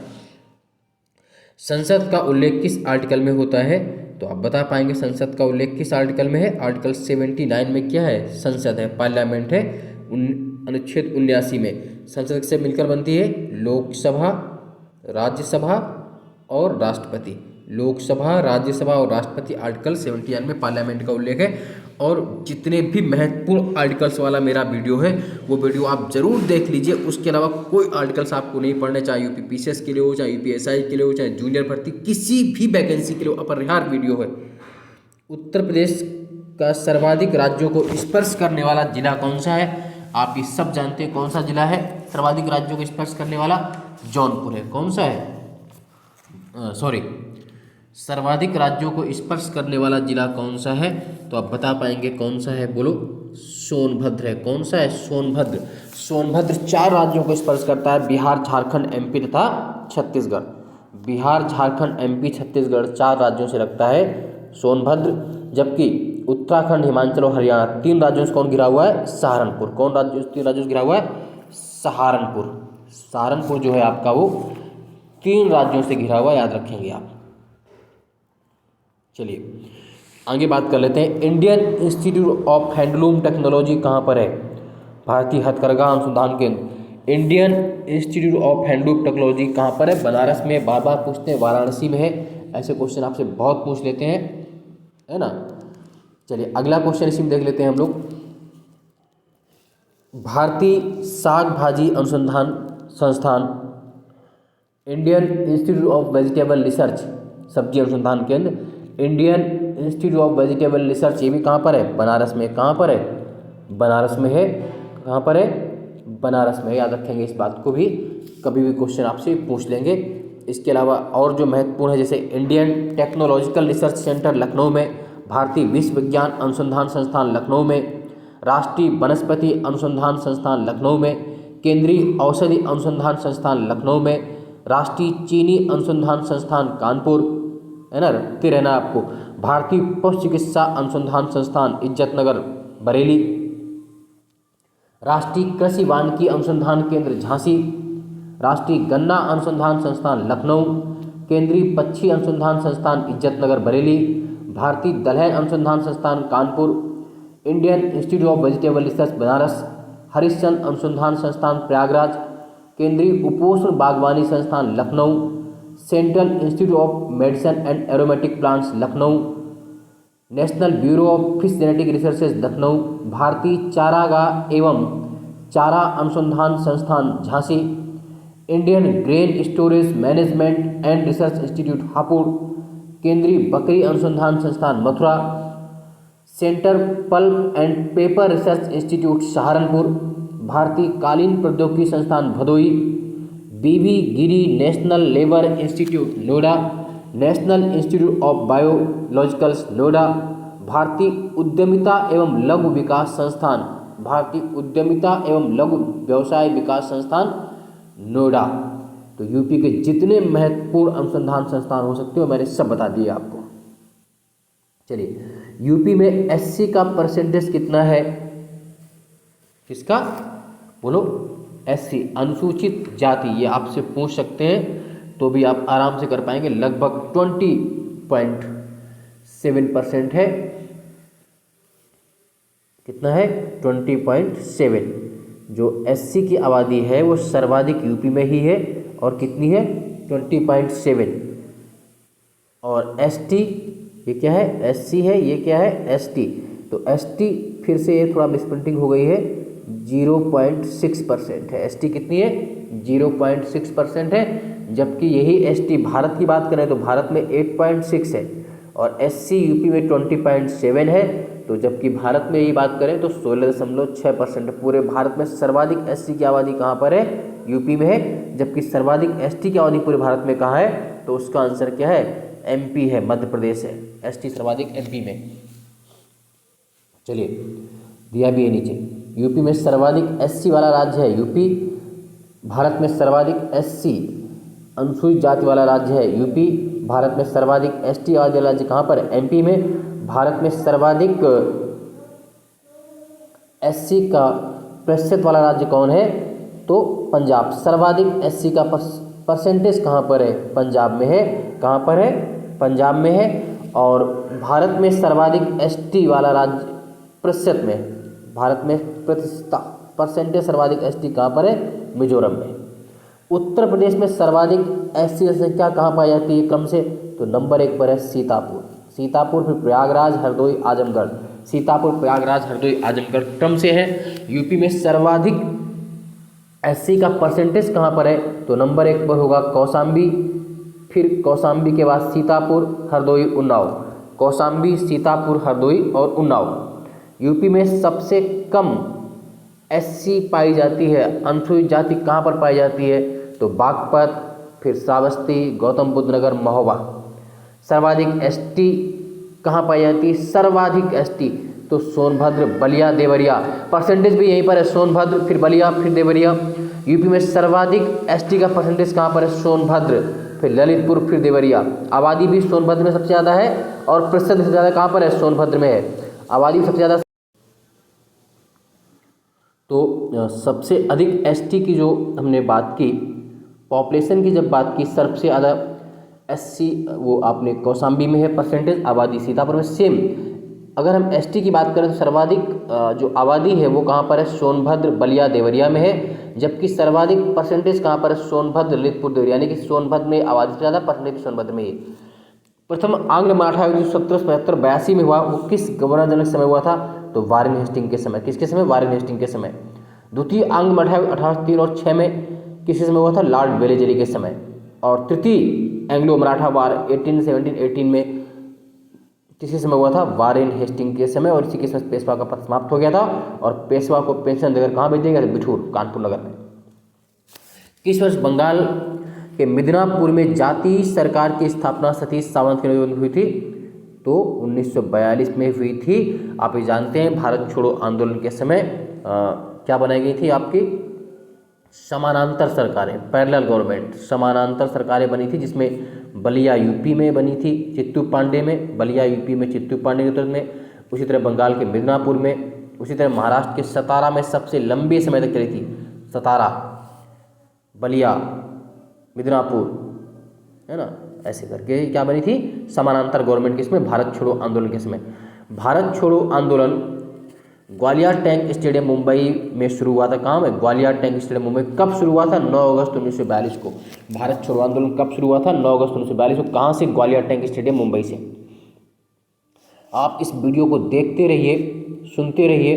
संसद का उल्लेख किस आर्टिकल में होता है, तो आप बता पाएंगे संसद का उल्लेख किस आर्टिकल में है। आर्टिकल 79 में क्या है, संसद है, पार्लियामेंट है। अनुच्छेद 79 में संसद से मिलकर बनती है लोकसभा, राज्यसभा और राष्ट्रपति। लोकसभा, राज्यसभा और राष्ट्रपति आर्टिकल 79 में पार्लियामेंट का उल्लेख है। और जितने भी महत्वपूर्ण आर्टिकल्स वाला मेरा वीडियो है वो वीडियो आप जरूर देख लीजिए। उसके अलावा कोई आर्टिकल्स आपको नहीं पढ़ने, चाहे यूपी पीसीएस के लिए हो, चाहे यूपीएसआई के लिए हो, चाहे जूनियर भर्ती किसी भी वैकेंसी के लिए अपरिहार्य वीडियो है। उत्तर प्रदेश का सर्वाधिक राज्यों को स्पर्श करने वाला जिला कौन सा है, आप ये सब जानते हैं कौन सा जिला है सर्वाधिक राज्यों को स्पर्श करने वाला, जौनपुर है। कौन सा है, सॉरी, सर्वाधिक राज्यों को स्पर्श करने वाला जिला कौन सा है? तो आप बता पाएंगे कौन सा है, बोलो। सोनभद्र है। कौन सा है? सोनभद्र। सोनभद्र 4 राज्यों को स्पर्श करता है, बिहार, झारखंड, एमपी तथा छत्तीसगढ़। बिहार, झारखंड, एमपी, छत्तीसगढ़ 4 राज्यों से लगता है सोनभद्र। जबकि उत्तराखंड, हिमाचल और हरियाणा 3 राज्यों से कौन घिरा हुआ है? सहारनपुर। कौन राज्य 3 राज्यों से घिरा हुआ है? सहारनपुर। सहारनपुर जो है आपका वो 3 राज्यों से घिरा हुआ, याद रखेंगे आप। चलिए आगे बात कर लेते हैं। Indian institute of handloom technology कहाँ पर है? भारतीय हथकरघा अनुसंधान केंद्र। Indian institute of handloom technology कहाँ पर है? बनारस में। बार बार पूछते हैं, वाराणसी में है। ऐसे क्वेश्चन आपसे बहुत पूछ लेते हैं, है ना। चलिए अगला क्वेश्चन इसी में देख लेते हैं हम लोग। भारतीय साग भाजी अनुसंधान संस्थान, Indian institute of vegetable research, सब्जी अनुसंधान केंद्र, Indian institute of vegetable research, ये भी कहाँ पर है? बनारस में। कहाँ पर है? बनारस में है। कहाँ पर है? बनारस में। याद रखेंगे इस बात को भी, कभी भी क्वेश्चन आपसे पूछ लेंगे। इसके अलावा और जो महत्वपूर्ण है, जैसे Indian technological research centre Lucknow में, भारतीय विश्व विज्ञान अनुसंधान संस्थान लखनऊ में, राष्ट्रीय वनस्पति अनुसंधान संस्थान लखनऊ में, केंद्रीय औषधि अनुसंधान संस्थान लखनऊ में, राष्ट्रीय चीनी अनुसंधान संस्थान कानपुर, है ना, रखते रहना आपको। भारतीय पशु चिकित्सा अनुसंधान संस्थान इज्जतनगर बरेली, राष्ट्रीय कृषि वानिकी अनुसंधान केंद्र झांसी, राष्ट्रीय गन्ना अनुसंधान संस्थान लखनऊ, केंद्रीय पक्षी अनुसंधान संस्थान इज्जतनगर बरेली, भारतीय दलहन अनुसंधान संस्थान Kanpur, Indian institute of vegetable research Banaras, Harishchandra अनुसंधान संस्थान प्रयागराज, केंद्रीय उपोष्ण बागवानी संस्थान Lucknow, central Institute of medicine and aromatic plants Lucknow, national bureau of fish genetic researches Lucknow, भारतीय चारागाह एवं चारा अनुसंधान संस्थान Jhansi, Indian grain storage management and research institute Hapur, केंद्रीय बकरी अनुसंधान संस्थान Mathura, centre pulp and paper research institute Saharanpur, भारतीय कालीन प्रौद्योगिकी संस्थान भदोई, बीबी गिरी national labour institute Noida, national institute of biologicals Noida, भारतीय उद्यमिता एवं लघु विकास संस्थान, भारतीय उद्यमिता एवं लघु व्यवसाय विकास संस्थान नोएडा। तो यूपी के जितने महत्वपूर्ण अनुसंधान संस्थान हो सकते हो मैंने सब बता दिए आपको। चलिए यूपी में एससी का परसेंटेज कितना है? किसका? बोलो। एससी, अनुसूचित जाति। ये आपसे पूछ सकते हैं तो भी आप आराम से कर पाएंगे। लगभग 20.7% है। कितना है? 20.7। जो एससी की आबादी है वो सर्वाधिक यूपी में ही है, और कितनी है? 20.7। और एसटी, ये क्या है? एससी है, ये क्या है? एसटी। तो एसटी फिर से ये थोड़ा मिसप्रिंटिंग हो गई है, 0.6% है। एसटी कितनी है? 0.6% है। जबकि यही एसटी भारत की बात करें तो भारत में 8.6 है, और एससी यूपी में 20.7 है। तो जबकि भारत में यही बात करें तो 16.6% है। पूरे भारत में सर्वाधिक एससी की आबादी कहाँ पर है? यूपी में है। जबकि सर्वाधिक एसटी की आबादी पूरे भारत में कहाँ है? तो उसका आंसर क्या है? एमपी है, मध्य प्रदेश है। एसटी सर्वाधिक एमपी में। चलिए दिया भी है नीचे। यूपी में सर्वाधिक एससी वाला राज्य है यूपी। भारत में सर्वाधिक एससी अनुसूचित जाति वाला राज्य है यूपी। भारत में सर्वाधिक एसटी वाला राज्य कहाँ पर है? एमपी में। भारत में सर्वाधिक एससी का प्रतिशत वाला राज्य कौन है? तो पंजाब। सर्वाधिक एससी का परसेंटेज कहाँ पर है? पंजाब में है। कहाँ पर है? पंजाब में है। और भारत में सर्वाधिक एसटी वाला राज्य प्रतिशत में, भारत में परसेंटेज सर्वाधिक एसटी कहाँ पर है? मिजोरम में। उत्तर प्रदेश में सर्वाधिक एससी संख्या कहाँ पाई जाती है क्रम से? तो नंबर 1 पर है सीतापुर। सीतापुर, फिर प्रयागराज, हरदोई, आजमगढ़। सीतापुर, प्रयागराज, हरदोई, आजमगढ़ क्रम से है। यूपी में सर्वाधिक एससी का परसेंटेज कहाँ पर है? तो नंबर 1 पर होगा कौशाम्बी, फिर कौशाम्बी के बाद सीतापुर, हरदोई, उन्नाव। कौशाम्बी, सीतापुर, हरदोई और उन्नाव। यूपी में सबसे कम एससी पाई जाती है, अनुसूचित जाति कहाँ पर पाई जाती है? तो बागपत, फिर श्रावस्ती, गौतम बुद्ध नगर, महोबा। सर्वाधिक एसटी कहाँ पाई जाती है? सर्वाधिक एसटी तो सोनभद्र, बलिया, देवरिया। परसेंटेज भी यहीं पर है, सोनभद्र फिर बलिया फिर देवरिया। यूपी में सर्वाधिक एसटी का परसेंटेज कहाँ पर है? सोनभद्र फिर ललितपुर फिर देवरिया। आबादी भी सोनभद्र में सबसे ज़्यादा है और प्रतिशत सबसे ज़्यादा कहाँ पर है? सोनभद्र में है। आबादी सबसे ज़्यादा, तो सबसे अधिक एसटी की जो हमने बात की, पॉपुलेशन की जब बात की, सबसे ज़्यादा एससी वो आपने कौशाम्बी में है परसेंटेज, आबादी सीतापुर में सेम। अगर हम एसटी की बात करें तो सर्वाधिक जो आबादी है वो कहाँ पर है? सोनभद्र, बलिया, देवरिया में है। जबकि सर्वाधिक परसेंटेज कहाँ पर है? सोनभद्र, ललितपुर, देवरिया, यानी कि सोनभद्र में आबादी से ज़्यादा, परसेंटेज सोनभद्र में ही। प्रथम आंग्ल मराठा युद्ध 1775-82 में हुआ, वो किस गवर्नर जनरल के समय हुआ था? तो वारेन हेस्टिंग के समय। किसके समय? वारेन हेस्टिंग के समय। द्वितीय आंग्ल मराठा युद्ध 1803 और 6 में किसके समय हुआ था? लॉर्ड वेलेजली के समय। और तृतीय एंग्लो मराठा वार 1817-18 में किसके समय हुआ था? वारेन हेस्टिंग के समय। और इसी के समय पेशवा का पद समाप्त हो गया था और पेशवा को पेंशन देकर कहाँ भेज दिया गया? बिठूर, कानपुर नगर में। किस वर्ष बंगाल के मिदनापुर में जातीय सरकार की स्थापना सतीश सावंत के नेतृत्व में हुई थी? तो 1942 में हुई थी। आप ये जानते हैं भारत छोड़ो आंदोलन के समय क्या बनाई गई थी आपकी? समानांतर सरकारें, पैरेलल गवर्नमेंट, समानांतर सरकारें बनी थी, जिसमें बलिया यूपी में बनी थी चित्तू पांडे में, बलिया यूपी में चित्तू पांडे के नेतृत्व में, उसी तरह बंगाल के मिदनापुर में, उसी तरह महाराष्ट्र के सतारा में सबसे लंबे समय तक चली थी। सतारा, बलिया, मिदनापुर, है ना, ऐसे करके क्या बनी थी? समानांतर गवर्नमेंट। किसमें? भारत छोड़ो आंदोलन के समय। भारत छोड़ो आंदोलन ग्वालियर टैंक स्टेडियम मुंबई में शुरू हुआ था। कहाँ में? Gwalior tank stadium Mumbai. कब शुरू हुआ था? 9 अगस्त 1942 को। भारत छोड़ो आंदोलन कब शुरू हुआ था? 9 अगस्त 1942 को। कहाँ से? ग्वालियर टैंक स्टेडियम मुंबई से। आप इस वीडियो को देखते रहिए, सुनते रहिए,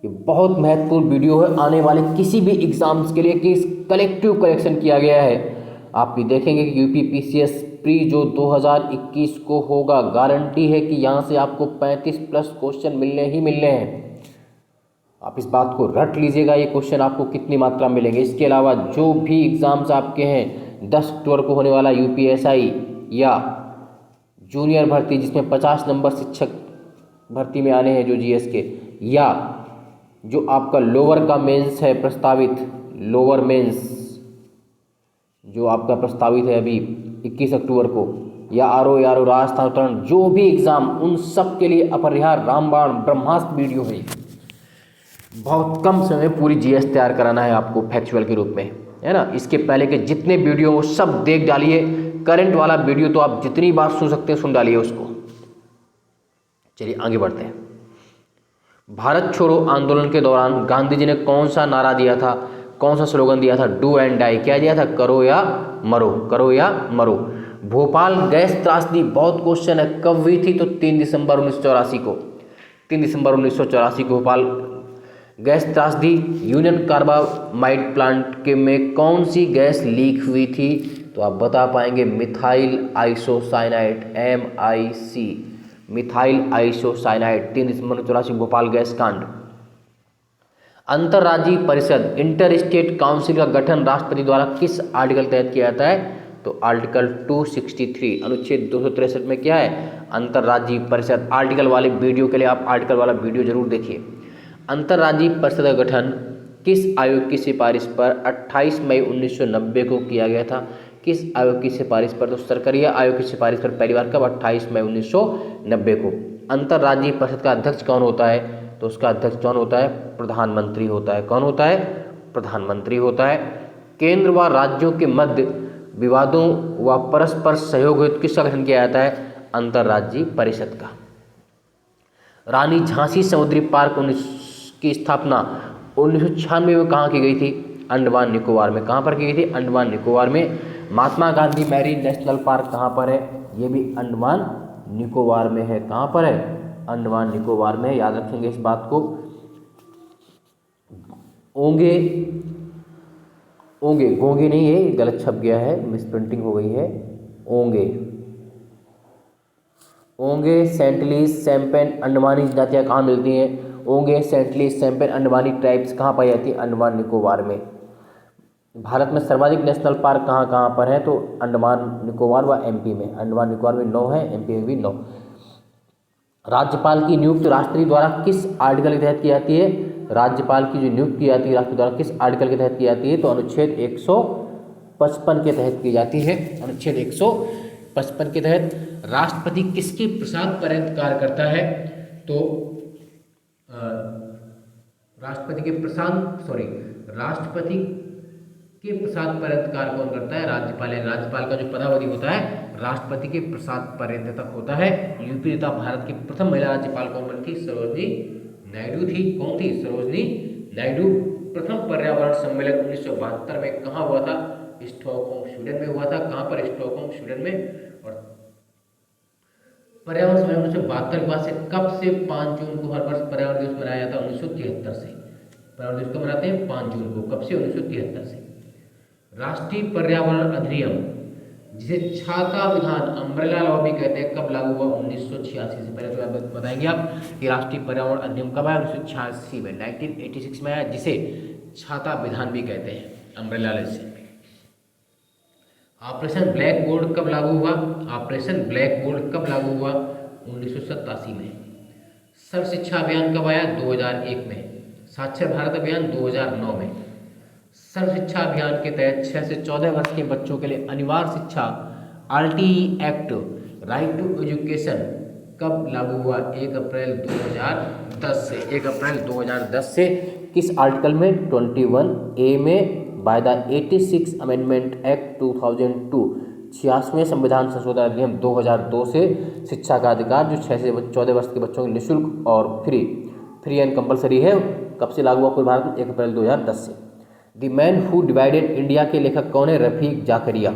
ये बहुत महत्वपूर्ण वीडियो है आने वाले किसी भी एग्जाम्स के लिए कि कलेक्टिव करेक्शन किया गया है। आप भी देखेंगे कि यूपी पीसीएस प्री जो 2021 को होगा, गारंटी है कि यहाँ से आपको 35+ क्वेश्चन मिलने ही मिलने हैं। आप इस बात को रट लीजिएगा, ये क्वेश्चन आपको कितनी मात्रा में मिलेंगे। इसके अलावा जो भी एग्ज़ाम्स आपके हैं, 10 अक्टूबर को होने वाला यूपीएसआई या जूनियर भर्ती जिसमें 50 नंबर शिक्षक भर्ती में आने हैं जो जीएस के, या जो आपका लोअर का मेंस है प्रस्तावित, लोअर मेंस जो आपका प्रस्तावित है अभी 21 अक्टूबर को, या आरओ राजस्थान उत्तराखंड, जो भी एग्ज़ाम, उन सब के लिए अपरिहार्य रामबाण ब्रह्मास्त्र वीडियो है। बहुत कम समय में पूरी जीएस तैयार कराना है आपको फैक्चुअल के रूप में, है ना। इसके पहले के जितने वीडियो वो सब देख डालिए। करंट वाला वीडियो तो आप जितनी बार सुन सकते हैं सुन डालिए उसको। चलिए आगे बढ़ते हैं। भारत छोड़ो आंदोलन के दौरान गांधी जी ने कौन सा नारा दिया था, कौन सा स्लोगन दिया था? Do and die. क्या दिया था? करो या मरो, करो या मरो। भोपाल गैस त्रासदी, बहुत क्वेश्चन है, कब हुई थी? तो 3 दिसंबर 1984 को। 3 दिसंबर 1984 को भोपाल गैस त्रासदी। यूनियन कार्बामाइड प्लांट के में कौन सी गैस लीक हुई थी? तो आप बता पाएंगे methyl isocyanide, MIC, methyl isocyanide. 3 दिसंबर 1984 भोपाल गैस कांड। अंतर्राज्यीय परिषद, इंटर स्टेट काउंसिल का गठन राष्ट्रपति द्वारा किस आर्टिकल तहत किया जाता है? तो आर्टिकल 263, अनुच्छेद 263 में क्या है? अंतर्राज्यीय परिषद। आर्टिकल वाले वीडियो के लिए आप आर्टिकल वाला वीडियो जरूर देखिए। अंतर्राज्यीय परिषद का गठन किस आयोग की सिफारिश पर 28 मई 1990 को किया गया था? किस आयोग की सिफारिश पर? तो सरकरिया आयोग की सिफारिश पर पहली बार कब? 28 मई 1990 को। अंतर्राज्यीय परिषद का अध्यक्ष कौन होता है? तो उसका अध्यक्ष कौन होता है? प्रधानमंत्री होता है। कौन होता है? प्रधानमंत्री होता है। केंद्र व राज्यों के मध्य विवादों व परस्पर सहयोग हेतु किसका गठन किया जाता है? अंतर्राज्यीय परिषद का। रानी झांसी समुद्री पार्क की स्थापना 1996 में कहाँ की गई थी? अंडमान निकोबार में। कहाँ पर की गई थी? अंडमान निकोबार में। Mahatma Gandhi marine national park कहाँ पर है? ये भी अंडमान निकोबार में है। कहाँ पर है? अंडमान निकोबार में। याद रखेंगे इस बात को। ओंगे, ओंगे, गोंगे नहीं है, गलत छप गया है, मिसप्रिंटिंग हो गई है। ओंगे, ओंगे, सेंटलीज, सैम्पेन, अंडमानी जातियाँ कहाँ मिलती हैं? ओंगे, सेंटलीज, सैम्पेन, अंडमानी ट्राइब्स कहाँ पाई जाती है? अंडमान निकोबार में। भारत में सर्वाधिक नेशनल पार्क कहाँ कहाँ पर है? तो अंडमान निकोबार व एमपी में। अंडमान निकोबार में 9 है, एमपी में भी 9। राज्यपाल की नियुक्ति राष्ट्रपति द्वारा किस आर्टिकल के तहत की जाती है? राज्यपाल की जो नियुक्ति की जाती है राष्ट्रपति द्वारा किस आर्टिकल के तहत की जाती है? तो अनुच्छेद 155 के तहत की जाती है। अनुच्छेद 155 के तहत। राष्ट्रपति किसके प्रसाद पर्यंत कार्य करता है? तो राष्ट्रपति के प्रसाद पर्यंत कार्य कौन करता है? राज्यपाल। राज्यपाल का जो पदावधि होता है राष्ट्रपति के प्रसाद पर्यंत तक होता है। यूपी तथा भारत की प्रथम महिला राज्यपाल कौन बनी थी? सरोजनी नायडू थी। कौन थी? सरोजनी नायडू। प्रथम पर्यावरण सम्मेलन 1972 में कहाँ हुआ था? स्टॉकहोम स्वीडन में हुआ था। कहाँ पर? स्टॉकहोम स्वीडन में। और पर्यावरण सम्मेलन 1972 के बाद से कब से 5 जून को हर वर्ष पर्यावरण दिवस मनाया जाता है? 1973 से। पर्यावरण दिवस कब मनाते हैं? 5 जून को। कब से? 1973 से। राष्ट्रीय पर्यावरण अधिनियम जिसे छाता विधान अम्ब्रेला लॉ भी कहते हैं कब लागू हुआ? 1986 से। पहले तो बताएंगे आप कि राष्ट्रीय पर्यावरण अधिनियम कब आया? 1986 में, 1986 में आया, जिसे छाता विधान भी कहते हैं, अम्ब्रेला लॉ से। ऑपरेशन ब्लैक बोर्ड कब लागू हुआ? ऑपरेशन ब्लैक बोर्ड कब लागू हुआ? 1987 में। सर्व शिक्षा अभियान कब आया? 2001 में। साक्षर भारत अभियान 2009 में। सर्व शिक्षा अभियान के तहत 6 से 14 वर्ष के बच्चों के लिए अनिवार्य शिक्षा RTE Act Right to Education कब लागू हुआ? 1 अप्रैल 2010 से। 1 अप्रैल 2010 से। किस आर्टिकल में? 21A में बाय द 86 अमेंडमेंट एक्ट 2002। 86वें संविधान संशोधन अधिनियम 2002 से शिक्षा का अधिकार जो 6 से 14 वर्ष के बच्चों के निःशुल्क और फ्री एंड कंपलसरी है, कब से लागू हुआ पूरे भारत में? 1 अप्रैल 2010 से। The man who divided India के लेखक कौन है? रफीक जाकरिया।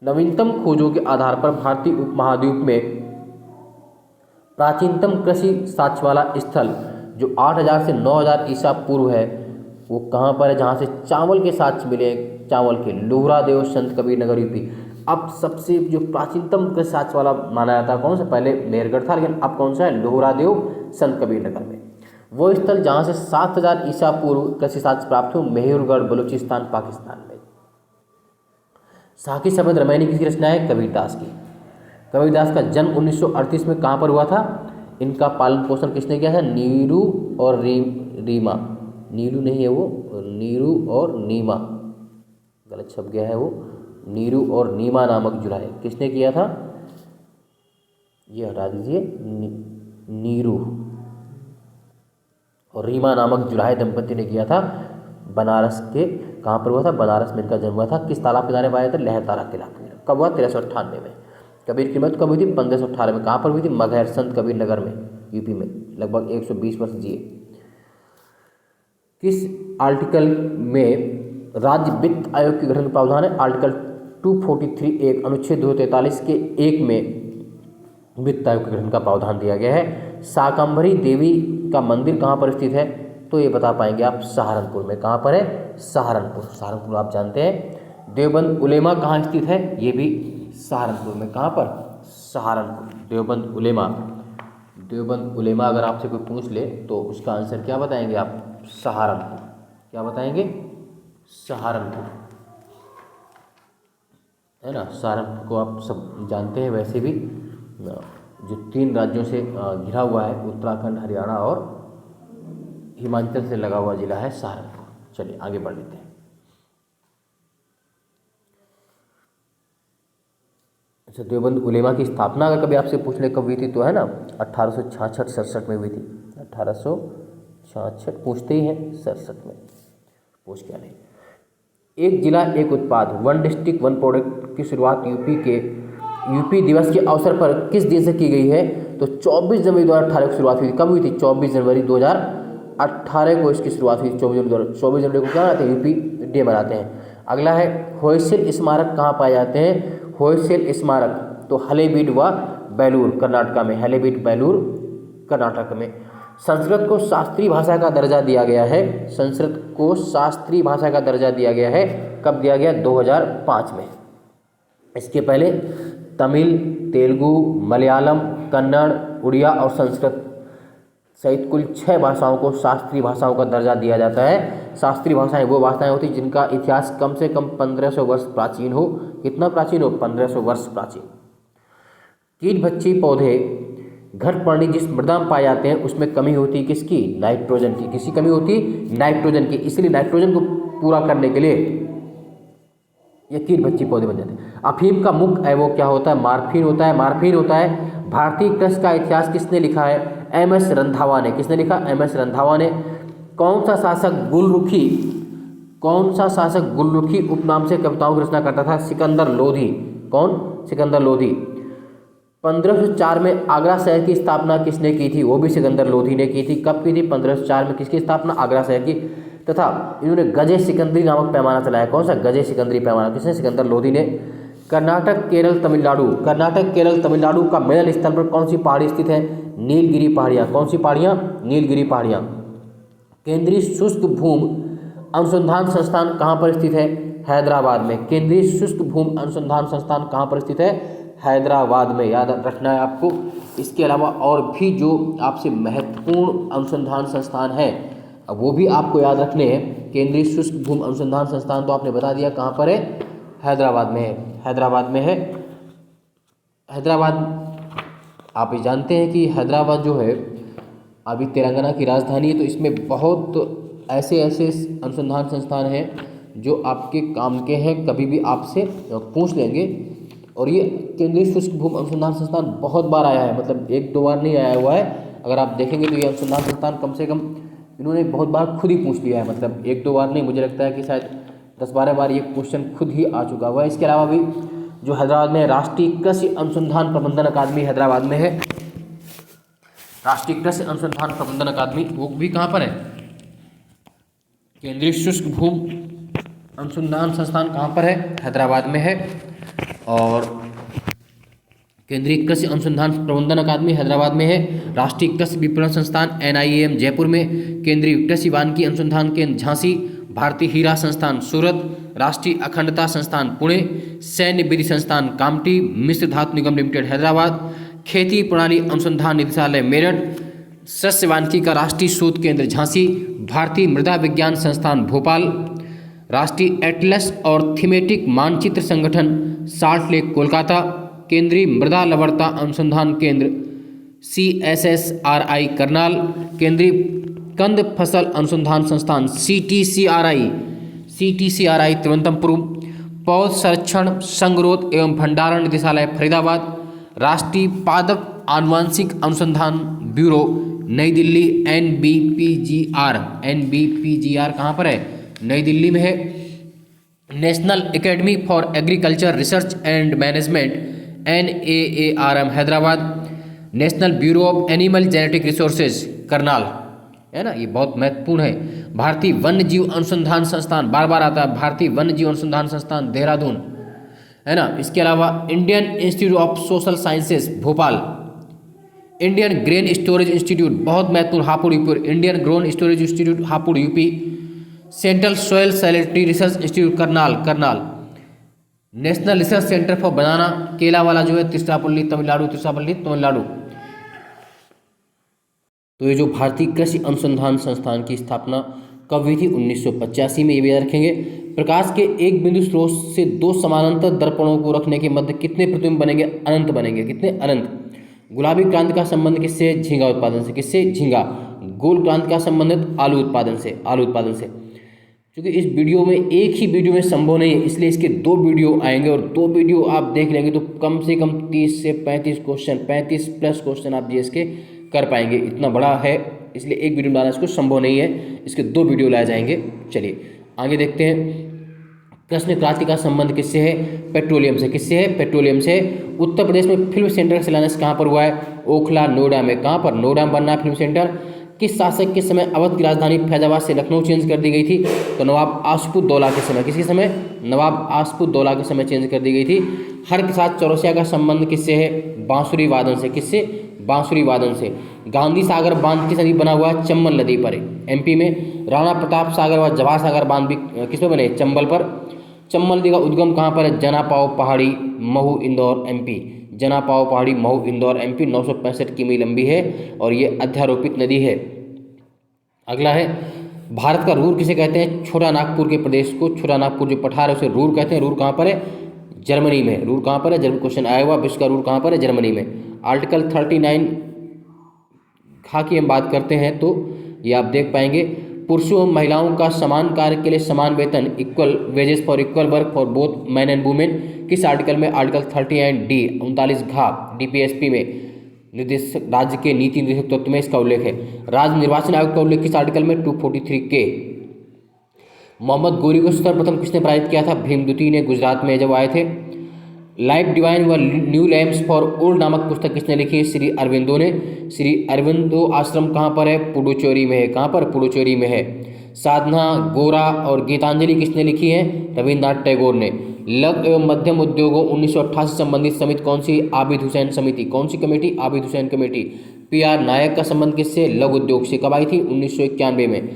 नवीनतम खोजों के आधार पर भारतीय उपमहाद्वीप में प्राचीनतम कृषि साक्ष्य वाला स्थल जो 8000 से 9000 ईसा पूर्व है वो कहाँ पर है? जहाँ से चावल के साक्ष्य मिले, चावल के, लोहरादेव संत कबीर नगर यूपी। अब सबसे जो प्राचीनतम कृषि साक्ष्य वाला माना जाता है कौन सा? पहले मेहरगढ़ था, लेकिन अब कौन सा है? लोहरादेव संत कबीर नगर में। वो स्थल जहाँ से 7000 ईसा पूर्व कृषि साक्ष्य प्राप्त हो, मेहरगढ़, बलूचिस्तान, पाकिस्तान में। साकी सफेद रामायणी किसकी रचना है? कबीरदास की। कबीरदास का जन्म 1938 में कहाँ पर हुआ था? इनका पालन पोषण किसने किया था? नीरू और रीमा। नीरू नहीं है वो, नीरू और नीमा, गलत छप गया है वो। नीरू और नीमा नामक जुलाहे किसने किया था? ये हटा दीजिए, नीरू और रीमा नामक जुलाहे दंपति ने किया था। बनारस के कहाँ पर हुआ था? बनारस में इनका जन्म हुआ था। किस तालाब किनारे पाया था? लहरतारा के इलाके में। कब हुआ? 1398 में। कबीर की मृत्यु कब हुई थी? 1518 में। कहाँ पर हुई थी? मगहर, संत कबीर नगर में, यूपी में। लगभग 120 वर्ष जिए। किस आर्टिकल में राज्य वित्त आयोग के गठन का प्रावधान है? आर्टिकल 243(1) अनुच्छेद 243 के 1 में वित्त आयोग के गठन का प्रावधान दिया गया है। शाकंभरी देवी का मंदिर कहाँ पर स्थित है? तो ये बता पाएंगे आप, सहारनपुर में। कहाँ पर है? सहारनपुर। सहारनपुर आप जानते हैं। देवबंद उलेमा कहाँ स्थित है? ये भी सहारनपुर में। कहाँ पर? सहारनपुर। देवबंद उलेमा। देवबंद उलेमा अगर आपसे कोई पूछ ले तो उसका आंसर क्या बताएंगे आप? सहारनपुर। क्या बताएंगे? सहारनपुर, है ना। सहारनपुर को आप सब जानते हैं। वैसे भी जो 3 राज्यों से घिरा हुआ है, उत्तराखंड, हरियाणा और हिमाचल से लगा हुआ जिला है सहारनपुर। चलिए आगे बढ़ लेते हैं। अच्छा, देवबंद उलेमा की स्थापना अगर कभी आपसे पूछ ले कब हुई थी तो है ना 1866-67 में हुई थी। 1866 पूछते ही हैं, 67 में पूछ क्या नहीं। एक जिला एक उत्पाद, 1 डिस्ट्रिक्ट 1 प्रोडक्ट की शुरुआत यूपी दिवस के अवसर पर किस दिन से की गई है? तो 24 जनवरी 2018 को शुरुआत हुई थी। कब हुई थी? 24 जनवरी 2018 को इसकी शुरुआत हुई। 24 जनवरी को क्या मनाते हैं? यूपी डे मनाते हैं। अगला है होयसल स्मारक कहाँ पाए जाते हैं? होयसल स्मारक तो हलेबीड व बेलूर कर्नाटक में। हलेबीड, बेलूर कर्नाटक में। संस्कृत को शास्त्रीय भाषा का दर्जा दिया गया है। संस्कृत को शास्त्रीय भाषा का दर्जा दिया गया है। कब दिया गया? 2005 में। इसके पहले तमिल, तेलुगु, मलयालम, कन्नड़, उड़िया और संस्कृत सहित कुल 6 भाषाओं को शास्त्रीय भाषाओं का दर्जा दिया जाता है। शास्त्रीय भाषाएं वो भाषाएं होती हैं जिनका इतिहास कम से कम 1500 वर्ष प्राचीन हो। कितना प्राचीन हो? 1500 वर्ष प्राचीन। कीट भक्षी पौधे घटपर्णी जिस मृदा में पाए जाते हैं उसमें कमी होती है किसकी? नाइट्रोजन की। किसकी कमी होती? नाइट्रोजन की। इसलिए नाइट्रोजन को पूरा करने के लिए ये कीट भक्षी पौधे बन जाते हैं। अफीम का मुख्य है वो क्या होता है? मार्फिन होता है। मार्फिन होता है। भारतीय कृषि का इतिहास किसने लिखा है? एम.एस. रंधावा ने। किसने लिखा? एम.एस. रंधावा ने। कौन सा शासक गुलरुखी उपनाम से कविताओं की रचना करता था? सिकंदर लोधी। कौन? सिकंदर लोधी। 1504 में आगरा शहर की स्थापना किसने की थी? वो भी सिकंदर लोधी ने की थी। कब की थी? 1504 में। किसकी स्थापना? आगरा शहर की। तथा इन्होंने गजे सिकंदरी नामक पैमाना चलाया। कौन सा? गजे सिकंदरी पैमाना। किसने? सिकंदर लोधी ने। कर्नाटक केरल तमिलनाडु का मिलन स्थल पर कौन सी पहाड़ी स्थित है? नीलगिरी पहाड़ियाँ। कौन सी पहाड़ियाँ? नीलगिरी पहाड़ियाँ। केंद्रीय शुष्क भूमि अनुसंधान संस्थान कहाँ पर स्थित है? हैदराबाद में। केंद्रीय शुष्क भूमि अनुसंधान संस्थान कहाँ पर स्थित है? हैदराबाद में। याद रखना है आपको। इसके अलावा और भी जो आपसे महत्वपूर्ण अनुसंधान संस्थान है अब वो भी आपको याद रखने हैं। केंद्रीय शुष्क भूमि अनुसंधान संस्थान तो आपने बता दिया कहाँ पर है? हैदराबाद में है। हैदराबाद में है। हैदराबाद आप ये जानते हैं कि हैदराबाद जो है अभी तेलंगाना की राजधानी है, तो इसमें बहुत ऐसे अनुसंधान संस्थान हैं जो आपके काम के हैं, कभी भी आपसे पूछ लेंगे। और ये केंद्रीय शुष्क भूमि अनुसंधान संस्थान बहुत बार आया है, मतलब 1-2 बार नहीं आया हुआ है। अगर आप देखेंगे तो ये अनुसंधान संस्थान कम से कम इन्होंने बहुत बार खुद ही पूछ लिया है, मतलब 1-2 बार नहीं, मुझे लगता है कि शायद 10-12 बार ये क्वेश्चन खुद ही आ चुका हुआ है। इसके अलावा भी जो हैदराबाद में राष्ट्रीय कृषि अनुसंधान प्रबंधन अकादमी हैदराबाद में है। राष्ट्रीय कृषि अनुसंधान प्रबंधन अकादमी वो भी कहाँ पर है? केंद्रीय शुष्क भूमि अनुसंधान संस्थान कहाँ पर है? हैदराबाद में है। और केंद्रीय कृषि अनुसंधान प्रबंधन अकादमी हैदराबाद में है। राष्ट्रीय कृषि विपणन संस्थान NIAM जयपुर में। केंद्रीय कृषि वानिकी अनुसंधान केंद्र झांसी। भारतीय हीरा संस्थान सूरत। राष्ट्रीय अखंडता संस्थान पुणे। सैन्य विधि संस्थान कामठी। मिश्र धातु निगम लिमिटेड हैदराबाद। खेती प्रणाली अनुसंधान निदेशालय मेरठ। सस्य वानिकी का राष्ट्रीय शोध केंद्र झांसी। भारतीय मृदा विज्ञान संस्थान भोपाल। राष्ट्रीय एटलस और थीमेटिक मानचित्र संगठन साल्ट लेक कोलकाता। केंद्रीय मृदा लवणता अनुसंधान केंद्र CSSRI करनाल। केंद्रीय कंद फसल अनुसंधान संस्थान CTCRI तिरुवनंतपुरम। पौध संरक्षण संगरोध एवं भंडारण निदेशालय फरीदाबाद। राष्ट्रीय पादप आनुवांशिक अनुसंधान ब्यूरो नई दिल्ली NBPGR कहाँ पर है? नई दिल्ली में है। National academy for agriculture research and management NAARM Hyderabad. National bureau of animal genetic resources Karnal, है ना, ये बहुत महत्वपूर्ण है। भारतीय वन्य जीव अनुसंधान संस्थान, बार बार आता है, भारतीय वन्य जीव अनुसंधान संस्थान देहरादून, है ना। इसके अलावा Indian institute of social sciences Bhopal. Indian grain storage institute बहुत महत्वपूर्ण Hapur UP. Indian grown storage institute Hapur UP. Central soil salinity research institute Karnal. National research centre for बनाना केला वाला जो है तिरुचिरापल्ली तमिलनाडु। तो ये जो भारतीय कृषि अनुसंधान संस्थान की स्थापना कब हुई थी? 1985 में। ये भी याद रखेंगे। प्रकाश के एक बिंदु स्रोत से 2 समानांतर दर्पणों को रखने के मध्य कितने प्रतिबिंब बनेंगे? अनंत बनेंगे। कितने? अनंत। गुलाबी क्रांति का संबंध किससे? झींगा उत्पादन से। किससे? झींगा। गोल क्रांति का संबंधित आलू उत्पादन से। क्योंकि इस वीडियो में एक ही वीडियो में संभव नहीं है, इसलिए इसके 2 वीडियो आएंगे और 2 वीडियो आप देख लेंगे तो कम से कम 30 से 35 क्वेश्चन, 35 प्लस क्वेश्चन आप जीएस के कर पाएंगे। इतना बड़ा है, इसलिए एक वीडियो बनाना इसको संभव नहीं है, इसके 2 वीडियो लाए जाएंगे। चलिए आगे देखते हैं। कृष्ण क्रांति का संबंध किससे है? पेट्रोलियम से। किससे है? पेट्रोलियम से। उत्तर प्रदेश में फिल्म सेंटर का शिलान्यास कहाँ पर हुआ है? ओखला, नोएडा में। कहाँ पर? नोएडा में बनना फिल्म सेंटर। किस शासक के समय अवध की राजधानी फैजाबाद से लखनऊ चेंज कर दी गई थी? तो नवाब आशुपुद्दौला के समय। किसके समय? नवाब आशुपुद्दौला के समय चेंज कर दी गई थी। हर के साथ चौरसिया का संबंध किससे है? बांसुरी वादन से। किससे? बांसुरी वादन से। गांधी सागर बांध किस नदी बना हुआ है? चंबल नदी पर, MP में। राणा प्रताप सागर व जवाहर सागर बांध भी किस में बने? चंबल पर। चंबल नदी का उद्गम कहाँ पर है? जनापाव पहाड़ी, महू, इंदौर, MP। जनापाव पहाड़ी, मऊ, इंदौर, MP, 965 किमी लंबी है और ये अध्यारोपित नदी है। अगला है, भारत का रूर किसे कहते हैं? छोटा नागपुर के प्रदेश को, छोटा नागपुर जो पठार है उसे रूर कहते हैं। रूर कहाँ पर है? जर्मनी में। रूर कहाँ पर है? जर्मनी। क्वेश्चन आया हुआ, विश्व का रूर कहाँ पर है? जर्मनी में। आर्टिकल 39 खा की हम बात करते हैं तो ये आप देख पाएंगे, पुरुषों एवं महिलाओं का समान कार्य के लिए समान वेतन, equal wages for equal work for both man and women, किस आर्टिकल में? आर्टिकल 39D 39 घा DPSP में निर्देशक राज्य के नीति निर्देशक तत्व में इसका उल्लेख है। राज्य निर्वाचन आयोग का उल्लेख किस आर्टिकल में? 243K। मोहम्मद गोरी को सर्वप्रथम किसने पराजित किया था? भीमद्वितीय ने, गुजरात में जब आए थे। लाइफ डिवाइन व न्यू लैम्प्स फॉर ओल्ड नामक पुस्तक किसने लिखी है? श्री अरविंदो ने। श्री अरविंदो आश्रम कहाँ पर है? पुडुचेरी में है। कहाँ पर? पुडुचेरी में है। साधना, गोरा और गीतांजलि किसने लिखी है? रविन्द्रनाथ टैगोर ने। लघु एवं मध्यम उद्योगों 1988 संबंधित समिति कौन सी? आबिद हुसैन समिति। कौन सी committee? Abid Hussain committee. PR Nayak का संबंध किससे? लघु उद्योग से। कब आई थी? 1991 में।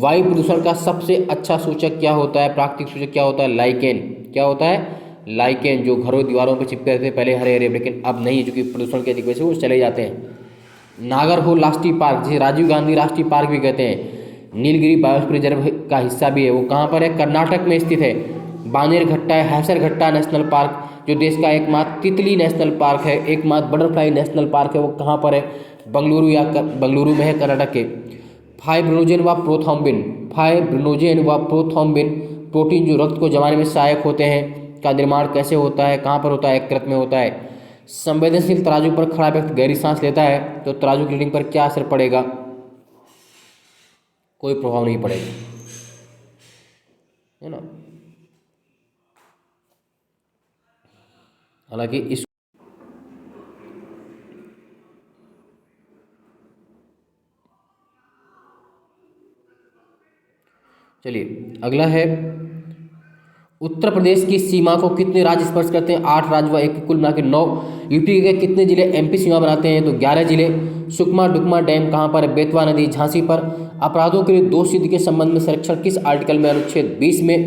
वायु प्रदूषण का सबसे अच्छा सूचक क्या होता है? प्राकृतिक सूचक क्या होता है? लाइकेन। क्या होता है? लाइकेन, जो घरों दीवारों पर चिपके रहते थे पहले हरे हरे, लेकिन अब नहीं, जो कि प्रदूषण की अधिक वजह से वो चले जाते हैं। नागरहोल राष्ट्रीय पार्क, जिसे राजीव गांधी राष्ट्रीय पार्क भी कहते हैं, नीलगिरी बायोस्फीयर रिजर्व का हिस्सा भी है, वो कहाँ पर है? कर्नाटक में स्थित है। बानेरघट्टा हैसरघट्टा नेशनल पार्क, जो देश का एकमात्र तितली नेशनल पार्क है, एकमात्र बटरफ्लाई नेशनल पार्क है, वो कहाँ पर है? बंगलुरु में है, कर्नाटक के। फाइब्रिनोजेन व प्रोथ्रोम्बिन, फाइब्रिनोजेन व प्रोथ्रोम्बिन प्रोटीन जो रक्त को जमाने में सहायक होते हैं, का निर्माण कैसे होता है? कहाँ पर होता है? यकृत में होता है। संवेदनशील तराजू पर खड़ा व्यक्ति गहरी सांस लेता है तो तराजू की रीडिंग पर क्या असर पड़ेगा? कोई प्रभाव नहीं पड़ेगा, है ना। हालांकि इस चलिए अगला है, उत्तर प्रदेश की सीमा को कितने राज्य स्पर्श करते हैं? 8 राज्य व 1 कुल मिला के 9। यूपी के कितने जिले MP सीमा बनाते हैं? तो 11 जिले। सुकमा डुकमा डैम कहाँ पर है? बेतवा नदी, झांसी पर। अपराधों के लिए दोषसिद्धि के संबंध में संरक्षण किस आर्टिकल में? अनुच्छेद 20 में।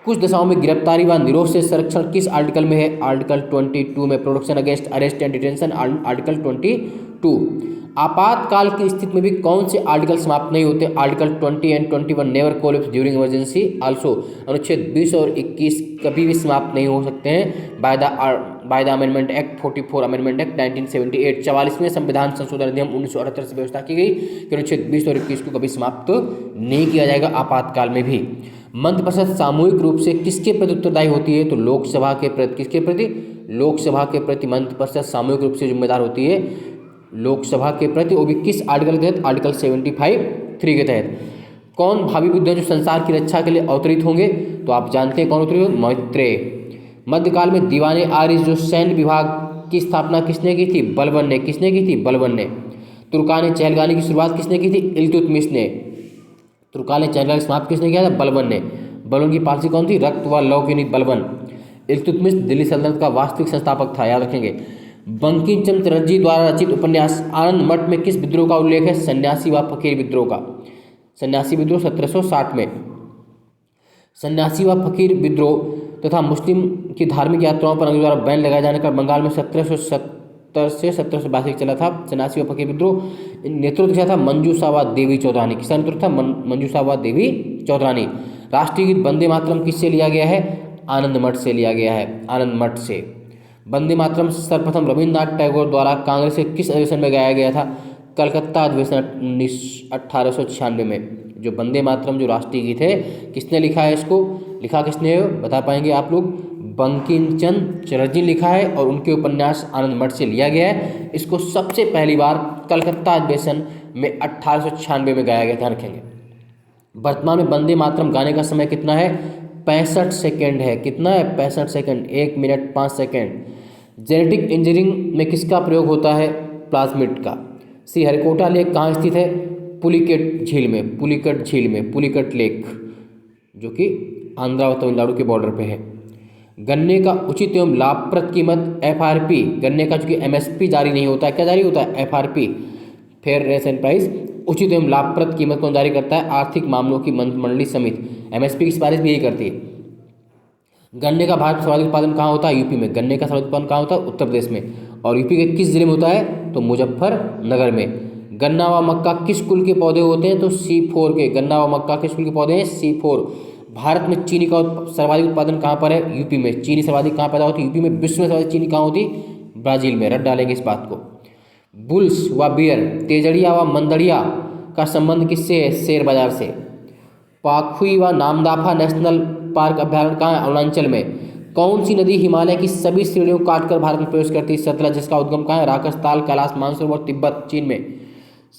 कुछ दशाओं में गिरफ्तारी व निरोध से संरक्षण किस आर्टिकल में है? आर्टिकल 22 में। Protection against arrest and detention, article 22। आपातकाल की स्थिति में भी कौन से आर्टिकल समाप्त नहीं होते? Article 20 and 21 never collapse during emergency also. अनुच्छेद 20 और 21 कभी भी समाप्त नहीं हो सकते हैं by the amendment act 44 amendment act 1978। 44वें संविधान संशोधन अधिनियम 1978 से व्यवस्था की गई कि अनुच्छेद 20 और 21 को कभी समाप्त नहीं किया जाएगा आपातकाल में भी। मंत्रिपरिषद सामूहिक रूप से किसके प्रति उत्तरदायी होती है? तो लोकसभा के प्रति। किसके प्रति? लोकसभा के प्रति मंत्रिपरिषद सामूहिक रूप से जिम्मेदार होती है, लोकसभा के प्रति। वो भी किस आर्टिकल के तहत? आर्टिकल 75(3) के तहत। कौन भावी बुद्ध जो संसार की रक्षा के लिए अवतरित होंगे? तो आप जानते हैं कौन अवतरित होंगे? मैत्रेय। मध्यकाल में दीवाने आर्य जो सैन्य विभाग की स्थापना किसने की थी? बलबन ने। किसने की थी? बलबन ने। तुर्कान चहलगानी की शुरुआत किसने की थी? इल्तुतमिश ने। तुर्कान चहलगानी की समाप्त किसने किया था? बलबन ने। बलबन की पॉलिसी कौन थी? रक्त व लौ की नीति। बलबन। इल्तुतमिश दिल्ली सल्तनत का वास्तविक संस्थापक था, याद रखेंगे। बंकिम चंद्र चटर्जी द्वारा रचित उपन्यास आनंद मठ में किस विद्रोह का उल्लेख है? सन्यासी व फकीर विद्रोह का। सन्यासी विद्रोह 1760 में। सन्यासी व फकीर विद्रोह तथा मुस्लिम की धार्मिक यात्राओं पर अंग्रेजों द्वारा बैन लगाए जाने का बंगाल में 1770 से 1782 चला था सन्यासी व फकीर विद्रोह। नेतृत्व किया था? मंजूषावा देवी चौधरानी। किसका नेतृत्व था? मंजूषावा देवी चौधरानी। राष्ट्रीय गीत वंदे मातरम किससे लिया गया है? आनंद मठ से लिया गया है, आनंद मठ से। वंदे मातरम सर्वप्रथम रविन्द्रनाथ टैगोर द्वारा कांग्रेस के किस अधिवेशन में गाया गया था? कलकत्ता अधिवेशन 1896 में। जो वंदे मातरम जो राष्ट्रीय गीत है, किसने लिखा है इसको? लिखा किसने है बता पाएंगे आप लोग? बंकिम चंद्र चटर्जी लिखा है और उनके उपन्यास आनंद मठ से लिया गया है। इसको सबसे पहली बार कलकत्ता अधिवेशन में 1896 में गाया गया था, रखेंगे। वर्तमान में वंदे मातरम गाने का समय कितना है? 65 सेकेंड है। कितना है? 65 second, 1 minute 5 second. Genetic engineering में किसका प्रयोग होता है? प्लाज्मिड का। श्रीहरिकोटा लेक कहाँ स्थित है? पुलिकेट झील में, पुलिकट झील में, पुलिकट लेक, जो कि आंध्रा और तमिलनाडु के बॉर्डर पे है। गन्ने का उचित एवं लाभप्रद कीमत FRP, गन्ने का चूंकि MSP जारी नहीं होता है, क्या जारी होता है? FRP, fair ration price. उचित एवं लाभप्रद कीमत कौन जारी करता है? आर्थिक मामलों की मंत्रिमंडलीय समिति। MSP की सिफारिश भी यही करती है। गन्ने का भारत में सर्वाधिक उत्पादन कहाँ होता है? यूपी में। गन्ने का सर्वाधिक उत्पादन कहाँ होता है? उत्तर प्रदेश में। और यूपी के किस जिले में होता है? तो मुजफ्फरनगर में। गन्ना व मक्का किस कुल के पौधे होते हैं? तो C4 के। गन्ना व मक्का किस कुल के पौधे हैं? C4। भारत में चीनी का सर्वाधिक उत्पादन कहाँ पर है? यूपी में। चीनी सर्वाधिक कहाँ पैदा होती है? यूपी में। विश्व में सर्वाधिक चीनी कहाँ होती? ब्राजील में। रट डालेंगे इस बात को। बुल्स व बियर, तेजड़िया व मंदड़िया का संबंध किससे है? शेयर बाजार से। पाखुई व नामदाफा नेशनल पार्क अभ्यारण्य कहाँ है? अरुणाचल में। कौन सी नदी हिमालय की सभी श्रेणियों को काटकर भारत में प्रवेश करती है? सतलज। जिसका उद्गम कहाँ है? राकसताल, कैलाश मानसरोवर, तिब्बत, चीन में।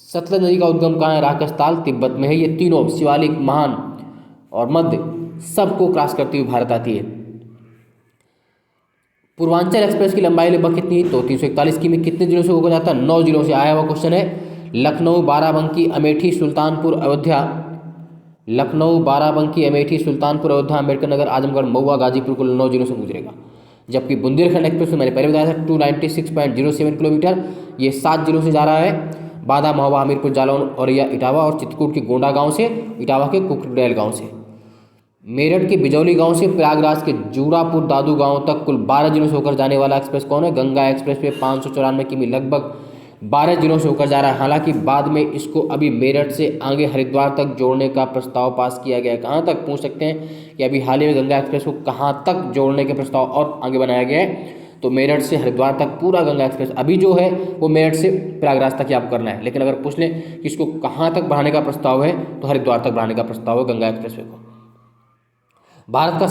सतलज नदी का उद्गम कहाँ है? राकसताल, तिब्बत में है। ये तीनों शिवालिक, महान और मध्य सबको क्रॉस करती हुई भारत आती है। पूर्वांचल एक्सप्रेस की लंबाई लगभग कितनी? तो 341 की। में कितने जिलों से होकर जाता है? 9 जिलों से। आया हुआ क्वेश्चन है। लखनऊ, बाराबंकी, अमेठी, सुल्तानपुर, अयोध्या। लखनऊ, बाराबंकी, अमेठी, सुल्तानपुर, अयोध्या, अम्बेडकर नगर, आजमगढ़, महुआ, गाजीपुर, कुल 9 जिलों से गुजरेगा। जबकि बुंदेलखंड एक्सप्रेस में मैंने पहले बताया था 296.07 किलोमीटर, ये 7 जिलों से जा रहा है। बादा, महुआ, हमीरपुर, जालौन, औरैया, इटावा और चित्रकूट के गोंडा गांव से, इटावा के कुकरेल गांव से। मेरठ के बिजौली गांव से प्रयागराज के जूरापुर दादू गांव तक कुल 12 जिलों से होकर जाने वाला एक्सप्रेस कौन है? गंगा एक्सप्रेस वे 594 किमी लगभग 12 जिलों से होकर जा रहा है। हालांकि बाद में इसको अभी मेरठ से आगे हरिद्वार तक जोड़ने का प्रस्ताव पास किया गया है। कहाँ तक? पूछ सकते हैं कि अभी हाल ही में गंगा एक्सप्रेस को कहाँ तक जोड़ने के प्रस्ताव और आगे बनाया गया है? तो मेरठ से हरिद्वार तक पूरा गंगा एक्सप्रेस अभी जो है वो मेरठ से प्रयागराज तक ही आपको करना है। लेकिन अगर पूछ लें कि इसको कहाँ तक बढ़ाने का प्रस्ताव है, तो हरिद्वार तक बढ़ाने का प्रस्ताव है गंगा एक्सप्रेस वे को। भारत का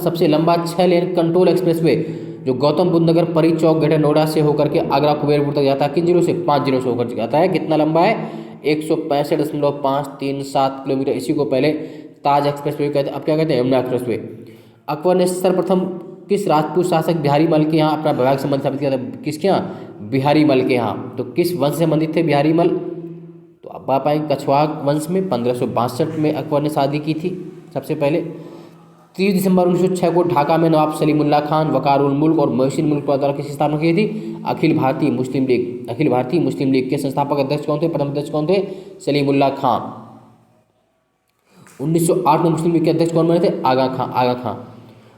सबसे लंबा 6 लेन कंट्रोल एक्सप्रेसवे जो गौतम बुद्ध नगर, परी चौक, ग्रेटर नोएडा से होकर के आगरा कुबेरपुर तक जाता है, किन जिलों से? 5 जिलों से होकर जाता है। कितना लंबा है? 165.537 किलोमीटर। इसी को पहले ताज एक्सप्रेसवे कहते हैं, अब क्या कहते हैं? यमुना एक्सप्रेसवे। अकबर ने सर्वप्रथम किस राजपूत शासक बिहारी मल के यहाँ अपना वैवाहिक संबंध स्थापित किया था? किसके यहाँ? बिहारी मल के यहाँ। तो किस वंश से संबंधित थे बिहारी मल? तो अब आप आएंगे कछवाक वंश में। 1562 में अकबर ने शादी की थी सबसे पहले। 30 दिसंबर 1906 को ढाका में नवाब सलीमुल्लाह खान, वकारुल मुल्क और मोहसिन मुल्क द्वारा किसकी स्थापना की थी? अखिल भारतीय मुस्लिम लीग। अखिल भारतीय मुस्लिम लीग के संस्थापक अध्यक्ष कौन थे? प्रथम अध्यक्ष कौन थे? सलीमुल्लाह खान। 1908 में मुस्लिम लीग के अध्यक्ष कौन बने थे? आगा खां।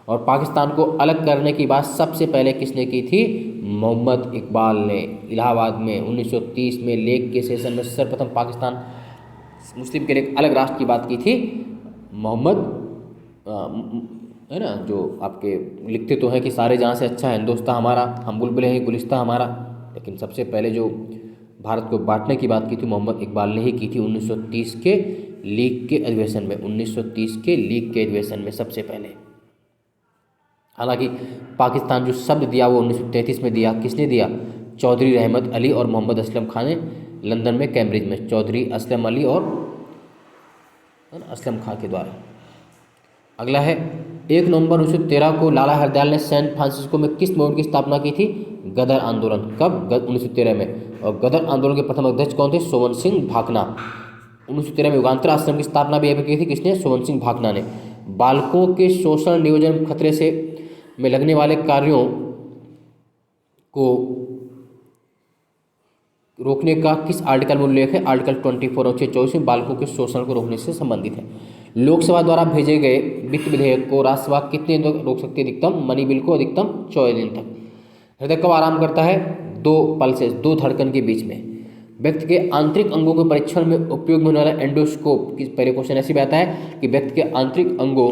और पाकिस्तान को अलग करने की बात सबसे पहले किसने की थी? मोहम्मद इकबाल ने। इलाहाबाद में 1930 में लेक के सेशन में सर्वप्रथम पाकिस्तान मुस्लिम के लिए एक अलग राष्ट्र की बात की थी मोहम्मद, है ना, जो आपके लिखते तो हैं कि सारे जहाँ से अच्छा है हिंदुस्तान हमारा, हम बुलबुलें हैं गुलिस्तां हमारा, लेकिन सबसे पहले जो भारत को बांटने की बात की थी मोहम्मद इकबाल ने ही की थी 1930 के लीग के अधिवेशन में। 1930 के लीग के अधिवेशन में सबसे पहले। हालांकि पाकिस्तान जो शब्द दिया वो 1933 में दिया। किसने दिया? चौधरी रहमत अली और मोहम्मद असलम खां ने, लंदन में कैम्ब्रिज में। चौधरी असलम अली और असलम खां के द्वारा। अगला है 1 नवंबर 1913 को लाला हरदयाल ने सैन फ्रांसिस्को में किस मूवमेंट की स्थापना की थी? गदर आंदोलन। कब? 1913 में। और गदर आंदोलन के प्रथम अध्यक्ष कौन थे? सोवन सिंह भाकना। 1913 में युगांतर आश्रम की स्थापना भी की थी। किसने? सोवन सिंह भाकना ने। बालकों के शोषण, नियोजन, खतरे से में लगने वाले कार्यों को रोकने का किस आर्टिकल में उल्लेख है? आर्टिकल 24 और 24 में बालकों के शोषण को रोकने से संबंधित है। लोकसभा द्वारा भेजे गए वित्त विधेयक को राज्यसभा कितने दिन तक रोक सकती है? अधिकतम। मनी बिल को अधिकतम 14 दिन तक। हृदय कब आराम करता है? 2 पल्सेस, 2 धड़कन के बीच में। व्यक्ति के आंतरिक अंगों के परीक्षण में उपयोग में होने वाला एंडोस्कोप, पहले क्वेश्चन ऐसे भी आता है कि व्यक्ति के आंतरिक अंगों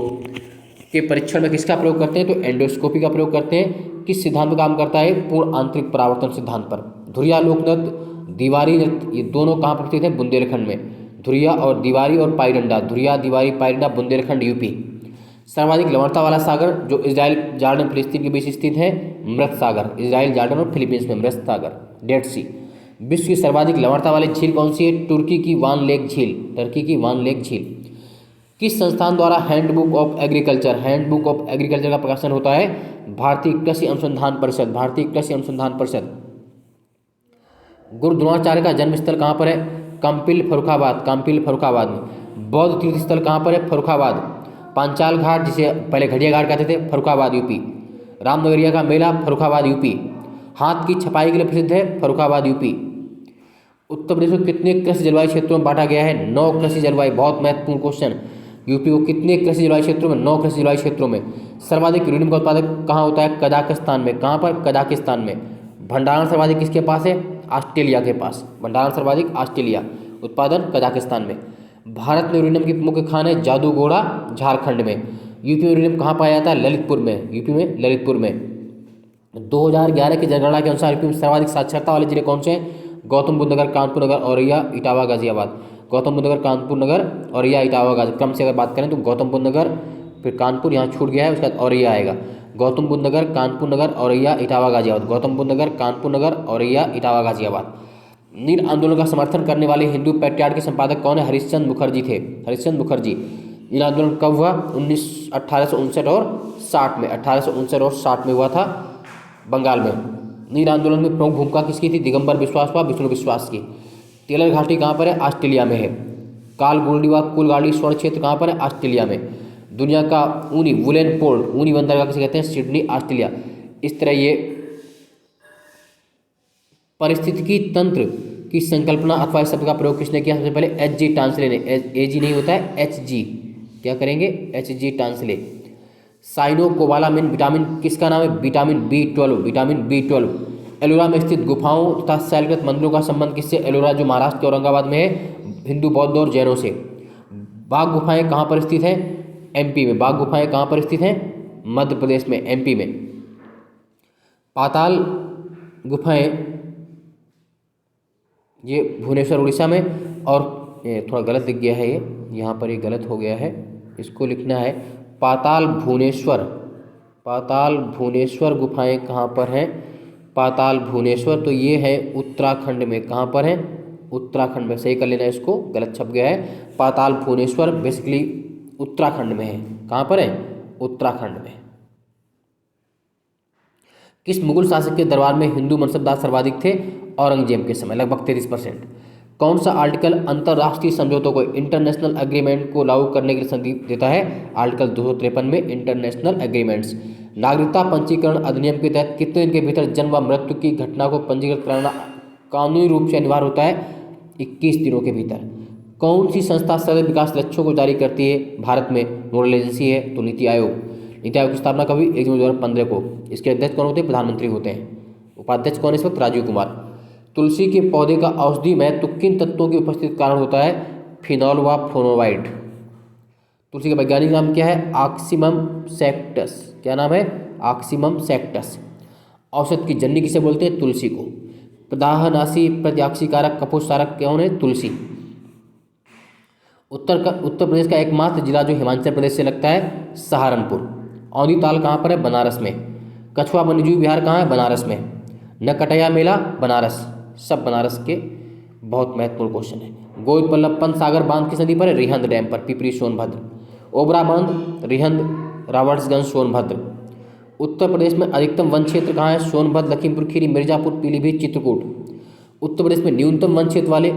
के परीक्षण में किसका प्रयोग करते हैं? तो एंडोस्कोपी का प्रयोग करते हैं। किस सिद्धांत पर काम करता है? पूर्ण आंतरिक परावर्तन सिद्धांत पर। धुरिया लोक नृत्य, दीवारी नृत्य, ये दोनों कहाँ पर स्थित है? बुंदेलखंड में। धुरिया और दीवारी और पाईडंडा, धुरिया, दीवारी, पाईडंडा, बुंदेलखंड, यूपी। सर्वाधिक लवणता वाला सागर जो इजराइल, जॉर्डन, फिलिस्तीन के बीच स्थित है? मृत सागर। इजराइल, जॉर्डन और फिलीपींस में मृत सागर, डेड सी। विश्व की सर्वाधिक लवणता वाली झील कौन सी है? तुर्की की वान लेक झील। टर्की की वान लेक झील। किस संस्थान द्वारा handbook of agriculture, handbook of agriculture का प्रकाशन होता है? भारतीय कृषि अनुसंधान परिषद, भारतीय कृषि अनुसंधान परिषद। गुरु द्रोणाचार्य का जन्म स्थल कहाँ पर है? कंपिल, फर्रुखाबाद, कंपिल, फर्रुखाबाद में। बौद्ध तीर्थ स्थल कहाँ पर है? फर्रुखाबाद। पांचाल घाट, जिसे पहले घड़िया घाट कहते थे, फर्रुखाबाद, यूपी। रामनगरिया का मेला, फर्रुखाबाद, यूपी। हाथ की छपाई के लिए प्रसिद्ध है, फर्रुखाबाद, यूपी। उत्तर प्रदेश को कितने कृषि जलवायु क्षेत्रों में बांटा गया है? 9 कृषि जलवायु। बहुत महत्वपूर्ण क्वेश्चन। यूपी को कितने कृषि जलवायु क्षेत्रों में? 9 कृषि जलवायु क्षेत्रों में। सर्वाधिक यूरेनियम का उत्पादन कहाँ होता है? कजाकिस्तान में। कहाँ पर? कजाकिस्तान में। भंडारण सर्वाधिक किसके पास है? ऑस्ट्रेलिया के पास। भंडारण सर्वाधिक ऑस्ट्रेलिया, उत्पादन कजाकिस्तान में। भारत में यूरेनियम की मुख्य खान है जादूगोड़ा, झारखंड में। यूपी में यूरेनियम कहाँ पाया जाता है? ललितपुर में। यूपी में ललितपुर में। 2011 की जनगणना के अनुसार यूपी में सर्वाधिक साक्षरता वाले जिले कौन से हैं? गौतम बुद्ध नगर, कानपुर नगर, औरैया, इटावा, गाजियाबाद। गौतम बुद्ध नगर, कानपुर नगर, औरैया, इटावा, गाजियाबाद। क्रम से अगर बात करें तो गौतम बुद्ध नगर, फिर कानपुर, यहाँ छूट गया है, उसके बाद औरैया आएगा। गौतम बुद्ध नगर, कानपुर नगर, औरैया, इटावा, गाजियाबाद। गौतम बुद्ध नगर, कानपुर नगर, औरैया, इटावा, गाजियाबाद। नील आंदोलन का समर्थन करने वाले हिंदू पैट्रियार्ड के संपादक कौन है? हरिश्चंद्र मुखर्जी थे। हरिश्चंद्र मुखर्जी। नील आंदोलन कब हुआ? 1859 और 60 में। 1859 और 60 में हुआ था बंगाल में। नील आंदोलन में प्रमुख भूमिका किसकी थी? दिगंबर विश्वास व विष्णु विश्वास की। टेलर घाटी कहाँ पर है? ऑस्ट्रेलिया में है। कालगुंडी व कुलगाड़ी स्वर्ण क्षेत्र कहाँ पर है? ऑस्ट्रेलिया में। दुनिया का ऊनी वुलेन पोर्ट, ऊनी बंदरगाह किसे कहते हैं? Sydney, Australia. इस तरह ये पारिस्थितिकी तंत्र की संकल्पना अथवा इस शब्द का प्रयोग किसने किया? सबसे पहले H.G. टांसले ने। AG नहीं होता है, H.G. क्या करेंगे? H.G. टांसले। साइनोकोबालामिन विटामिन किसका नाम है? Vitamin B12। Vitamin B12। Ellora में स्थित गुफाओं तथा शैलकृत मंदिरों का संबंध किससे? एलोरा जो महाराष्ट्र के औरंगाबाद में है, हिंदू, बौद्ध और जैनों से। बाघ गुफाएं कहाँ पर स्थित हैं? MP में। बाघ गुफाएं कहाँ पर स्थित हैं? मध्य प्रदेश में, MP में। पाताल गुफाएं ये भुवनेश्वर उड़ीसा में। और थोड़ा गलत लिख गया है, ये यहाँ पर ये गलत हो गया है, इसको लिखना है पाताल भुवनेश्वर। पाताल भुवनेश्वर गुफाएं कहाँ पर हैं? पाताल भुवनेश्वर, तो ये है उत्तराखंड में। कहाँ पर है? उत्तराखंड में। सही कर लेना, इसको गलत छप गया है। पाताल भुवनेश्वर बेसिकली उत्तराखंड में है। कहाँ पर है? उत्तराखंड में। किस मुगल शासक के दरबार में हिंदू मनसबदार सर्वाधिक थे? औरंगजेब के समय, लगभग 33%। कौन सा आर्टिकल अंतर्राष्ट्रीय समझौतों को, इंटरनेशनल एग्रीमेंट को लागू करने के लिए संधि देता है? आर्टिकल 253 में, इंटरनेशनल एग्रीमेंट्स। नागरिकता पंजीकरण अधिनियम के तहत कितने दिन के भीतर जन्म व मृत्यु की घटना को पंजीकृत कराना कानूनी रूप से अनिवार्य होता है? 21 दिनों के भीतर। कौन सी संस्था सतत विकास लक्ष्यों को जारी करती है भारत में? नोडल एजेंसी है तो नीति आयोग। नीति आयोग की स्थापना कभी? 1 जनवरी 2015 को। इसके अध्यक्ष कौन होते हैं? प्रधानमंत्री होते हैं। उपाध्यक्ष कौन है इस वक्त? राजीव कुमार। तुलसी के पौधे का औषधि महत्व किन तत्वों की उपस्थिति के कारण होता है? फिनॉल व फ्लोनोवाइड। तुलसी का वैज्ञानिक नाम क्या है? Ocimum sanctum. क्या नाम है? Ocimum sanctum. औषध की जननी किसे बोलते हैं? तुलसी को। प्रदाहनाशी प्रत्याक्षीकारक कफोत्सारक कौन है? तुलसी। उत्तर प्रदेश का एकमात्र जिला जो हिमाचल प्रदेश से लगता है? सहारनपुर। औंधी ताल कहाँ पर है? बनारस में। कछुआ वन्यजीव विहार कहाँ है? बनारस में। नकटया मेला? बनारस। सब बनारस के बहुत महत्वपूर्ण क्वेश्चन है। गोविंद बल्लभ पंत सागर बांध किस नदी पर है? रिहंद डैम पर, पिपरी सोनभद्र। ओबरा बांध, रिहंद, रावर्ट्सगंज, सोनभद्र। उत्तर प्रदेश में अधिकतम वन क्षेत्र कहाँ है? सोनभद्र, लखीमपुर खीरी, मिर्जापुर, पीलीभीत, चित्रकूट। उत्तर प्रदेश में न्यूनतम वन क्षेत्र वाले?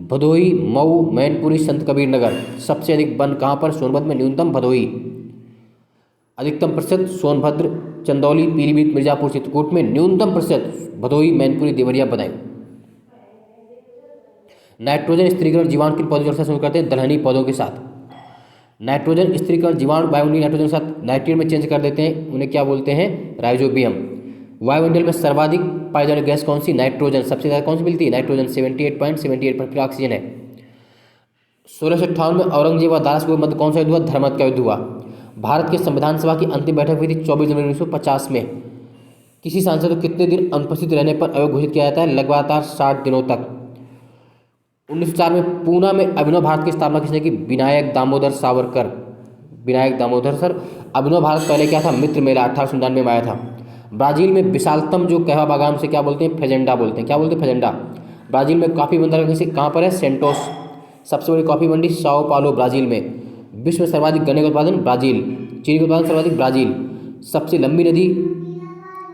भदोही, मऊ, मैनपुरी, संत कबीर नगर। सबसे अधिक वन कहाँ पर? सोनभद्र में न्यूनतम भदोही। अधिकतम प्रतिशत सोनभद्र, चंदौली, पीलीभीत, मिर्जापुर, चित्रकूट में। न्यूनतम प्रतिशत भदोही, मैनपुरी, देवरिया, बदायूं। नाइट्रोजन स्थिरीकरण जीवाणु किन पौधों से शुरू करते हैं? दलहनी पौधों के साथ। नाइट्रोजन स्थिरीकरण जीवाणु वायुमंडलीय नाइट्रोजन के साथ नाइट्रेट में चेंज कर देते हैं, उन्हें क्या बोलते हैं? राइजोबियम। वायुमंडल में सर्वाधिक पाई जाने गैस कौन सी? नाइट्रोजन। सबसे ज़्यादा कौन सी मिलती है? नाइट्रोजन 78.78, फिर ऑक्सीजन है। 1658 में औरंगजेब व दारा शिकोह के मध्य कौन सा युद्ध हुआ? धर्मत का युद्ध हुआ। भारत के संविधान सभा की अंतिम बैठक हुई थी 24 जनवरी 1950 में। किसी सांसद को कितने दिन अनुपस्थित रहने पर अयोग्य घोषित किया जाता है? लगातार 60 दिनों तक। 1904 में पूना में अभिनव भारत की स्थापना किसने की? विनायक दामोदर सावरकर। विनायक दामोदर सर। अभिनव भारत पहले क्या था? मित्र मेला 1899 में आया था। ब्राजील में विशालतम जो कहवा बागान से क्या बोलते हैं? फेजेंडा बोलते हैं। क्या बोलते हैं? फेजेंडा। ब्राजील में कॉफी बंदरगाह किसे कहाँ पर है? सेंटोस। सबसे बड़ी कॉफी मंडी साओ पालो, ब्राजील में। विश्व में सर्वाधिक गन्ने का उत्पादन? ब्राजील। चीनी का उत्पादन सर्वाधिक? ब्राजील। सबसे लंबी नदी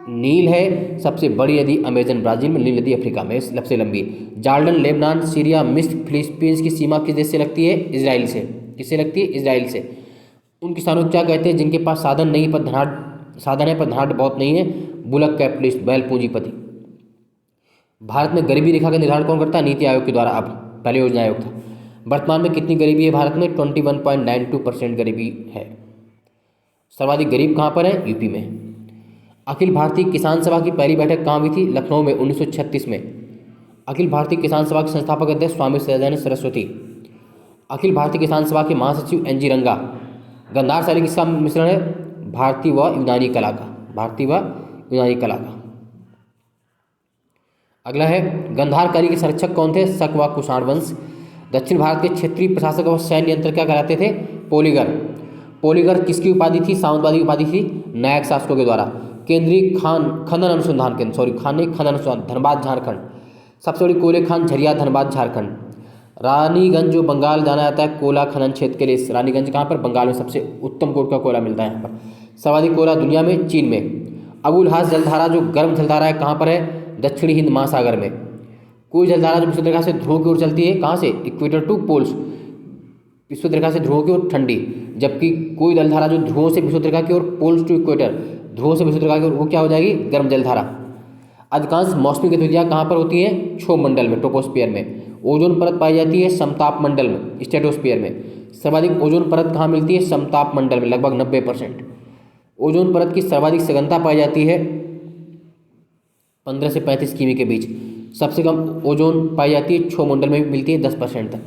नील है, सबसे बड़ी नदी अमेजन, ब्राजील में। नील नदी अफ्रीका में सबसे लंबी। जॉर्डन, लेबनान, सीरिया, मिस्र, फिलीपींस की सीमा किस देश से लगती है? इजराइल से। किससे लगती है? इजराइल से। उन किसानों को क्या कहते हैं जिनके पास साधन नहीं पर साधन है पर धनाढ़ बहुत नहीं है? बुलक कैपिटलिस्ट, बैल पूंजीपति। भारत में गरीबी रेखा का निर्धारण कौन करता है? नीति आयोग के द्वारा। अब पहले योजना आयोग था। वर्तमान में कितनी गरीबी है भारत में? 21.92% गरीबी है। सर्वाधिक गरीब कहाँ पर है? यूपी में। अखिल भारतीय किसान सभा की पहली बैठक कहाँ हुई थी? लखनऊ में 1936 में। अखिल भारतीय किसान सभा के संस्थापक अध्यक्ष स्वामी दयानंद सरस्वती। अखिल भारतीय किसान सभा के महासचिव NG रंगा। गंधार शैली किसका मिश्रण है? भारतीय व यूनानी कला का। भारतीय व यूनानी कला का। अगला है गंधार कली के संरक्षक कौन थे? शक व कुषाण वंश। दक्षिण भारत के क्षेत्रीय प्रशासक और सैन्य नियंत्रक क्या कहलाते थे? पोलीगर। पोलीगर किसकी उपाधि थी? सामंतवादी की उपाधि थी नायक शासकों के द्वारा। केंद्रीय खनन अनुसंधान केंद्र, सॉरी खान नहीं, खनन अनुसंधान, धनबाद झारखंड। सबसे बड़ी कोयले खान झरिया, धनबाद झारखंड। रानीगंज जो बंगाल जाना जाता है कोयला खनन क्षेत्र के लिए, रानीगंज कहाँ पर? बंगाल में सबसे उत्तम कोट का कोयला मिलता है यहाँ पर। सर्वाधिक कोयला दुनिया में? चीन में। अबुल हास जलधारा जो गर्म जलधारा है कहाँ पर है? दक्षिणी हिंद महासागर में। कोई जलधारा जो विषुवत रेखा से ध्रुवों की ओर चलती है, कहाँ से? इक्वेटर टू पोल्स, विषुवत रेखा से ध्रुवों की ओर ठंडी। जबकि कोई जलधारा जो ध्रुवों से विषुवत रेखा की ओर, पोल्स टू इक्वेटर, ध्रुवों से विषुवत रेखा की ओर, वो क्या हो जाएगी? गर्म जलधारा। अधिकांश मौसमी गतिविधियाँ कहाँ पर होती हैं? क्षोभ मंडल में, ट्रोपोस्फियर में। ओजोन परत पाई जाती है समताप मंडल में, स्ट्रेटोस्फियर में। सर्वाधिक ओजोन परत कहाँ मिलती है? समताप मंडल में, लगभग 90%। ओजोन परत की सर्वाधिक सघनता पाई जाती है 15 से 35 किमी के बीच। सबसे कम ओजोन पाई जाती है क्षोभ मंडल में, भी मिलती है 10% तक।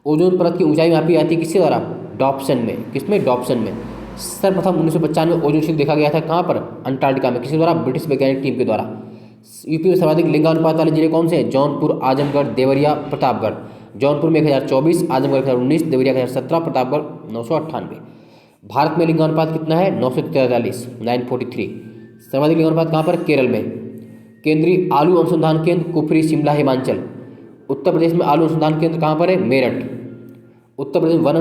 ओजोन परत की ऊंचाई मापी जाती है किसके द्वारा? डॉप्सन में। किसमें? डॉप्सन में। सर्वप्रथम 1995 में ओजोन शिल्ड देखा गया था कहाँ पर? अंटार्कटिका में। किसके द्वारा? ब्रिटिश वैज्ञानिक टीम के द्वारा। यूपी में सर्वाधिक लिंगानुपात वाले जिले कौन से हैं? जौनपुर, आजमगढ़, देवरिया, प्रतापगढ़। जौनपुर में 1024, आजमगढ़ 1019, देवरिया 1017, प्रतापगढ़ 998। भारत में लिंगानुपात कितना है? 943, 943। सर्वाधिक लिंगानुपात कहाँ पर? केरल में। केंद्रीय आलू अनुसंधान केंद्र कुफरी, शिमला, हिमाचल। उत्तर प्रदेश में आलू अनुसंधान केंद्र कहाँ पर है? मेरठ। उत्तर प्रदेश वन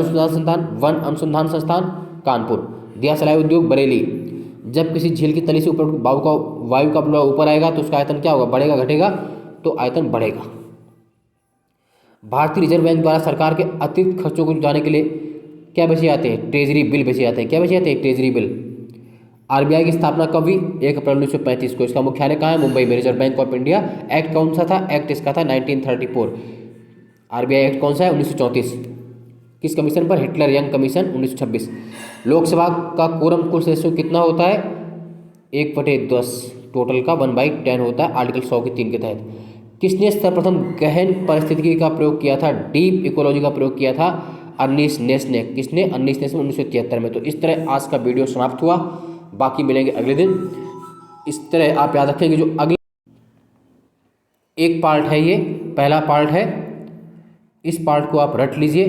अनुसंधान संस्थान कानपुर। दियासलाई उद्योग बरेली। जब किसी झील की तली से ऊपर वायु का प्रवाह ऊपर आएगा तो उसका आयतन क्या होगा? बढ़ेगा, घटेगा? तो आयतन बढ़ेगा। भारतीय रिजर्व बैंक द्वारा सरकार के अतिरिक्त खर्चों को जुटाने के लिए क्या बेचे जाते हैं? ट्रेजरी बिल बेचे जाते हैं। क्या बेचे जाते हैं? Treasury bill. RBI की स्थापना कब हुई? 1 अप्रैल 1935 को। इसका मुख्यालय कहाँ है? मुंबई में। Reserve bank of India act कौन सा था? एक्ट इसका था 1934। RBI एक्ट कौन सा है? 1934। किस कमीशन पर? Hitler young commission 1926। लोकसभा का कोरम कुल सदस्यों कितना होता है? 1/10 टोटल का 1/10 होता है आर्टिकल 100 के 3 के तहत। किसने सर्वप्रथम गहन पारिस्थितिकी का प्रयोग किया था? डीप इकोलॉजी का प्रयोग किया था अर्नीस्ट नेस ने। किसने? अर्नीस्ट नेस में 1973 में। तो इस तरह आज का वीडियो समाप्त हुआ। बाकी मिलेंगे अगले दिन। इस तरह आप याद रखेंगे जो अगले एक पार्ट है, ये पहला पार्ट है, इस पार्ट को आप रट लीजिए।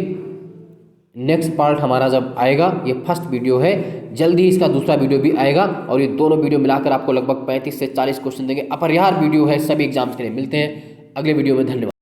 नेक्स्ट पार्ट हमारा जब आएगा, ये फर्स्ट वीडियो है, जल्दी ही इसका दूसरा वीडियो भी आएगा और ये दोनों वीडियो मिलाकर आपको लगभग 35 से 40 क्वेश्चन देंगे। अपरिहार्य वीडियो है सभी एग्जाम्स के लिए। मिलते हैं अगले वीडियो में। धन्यवाद।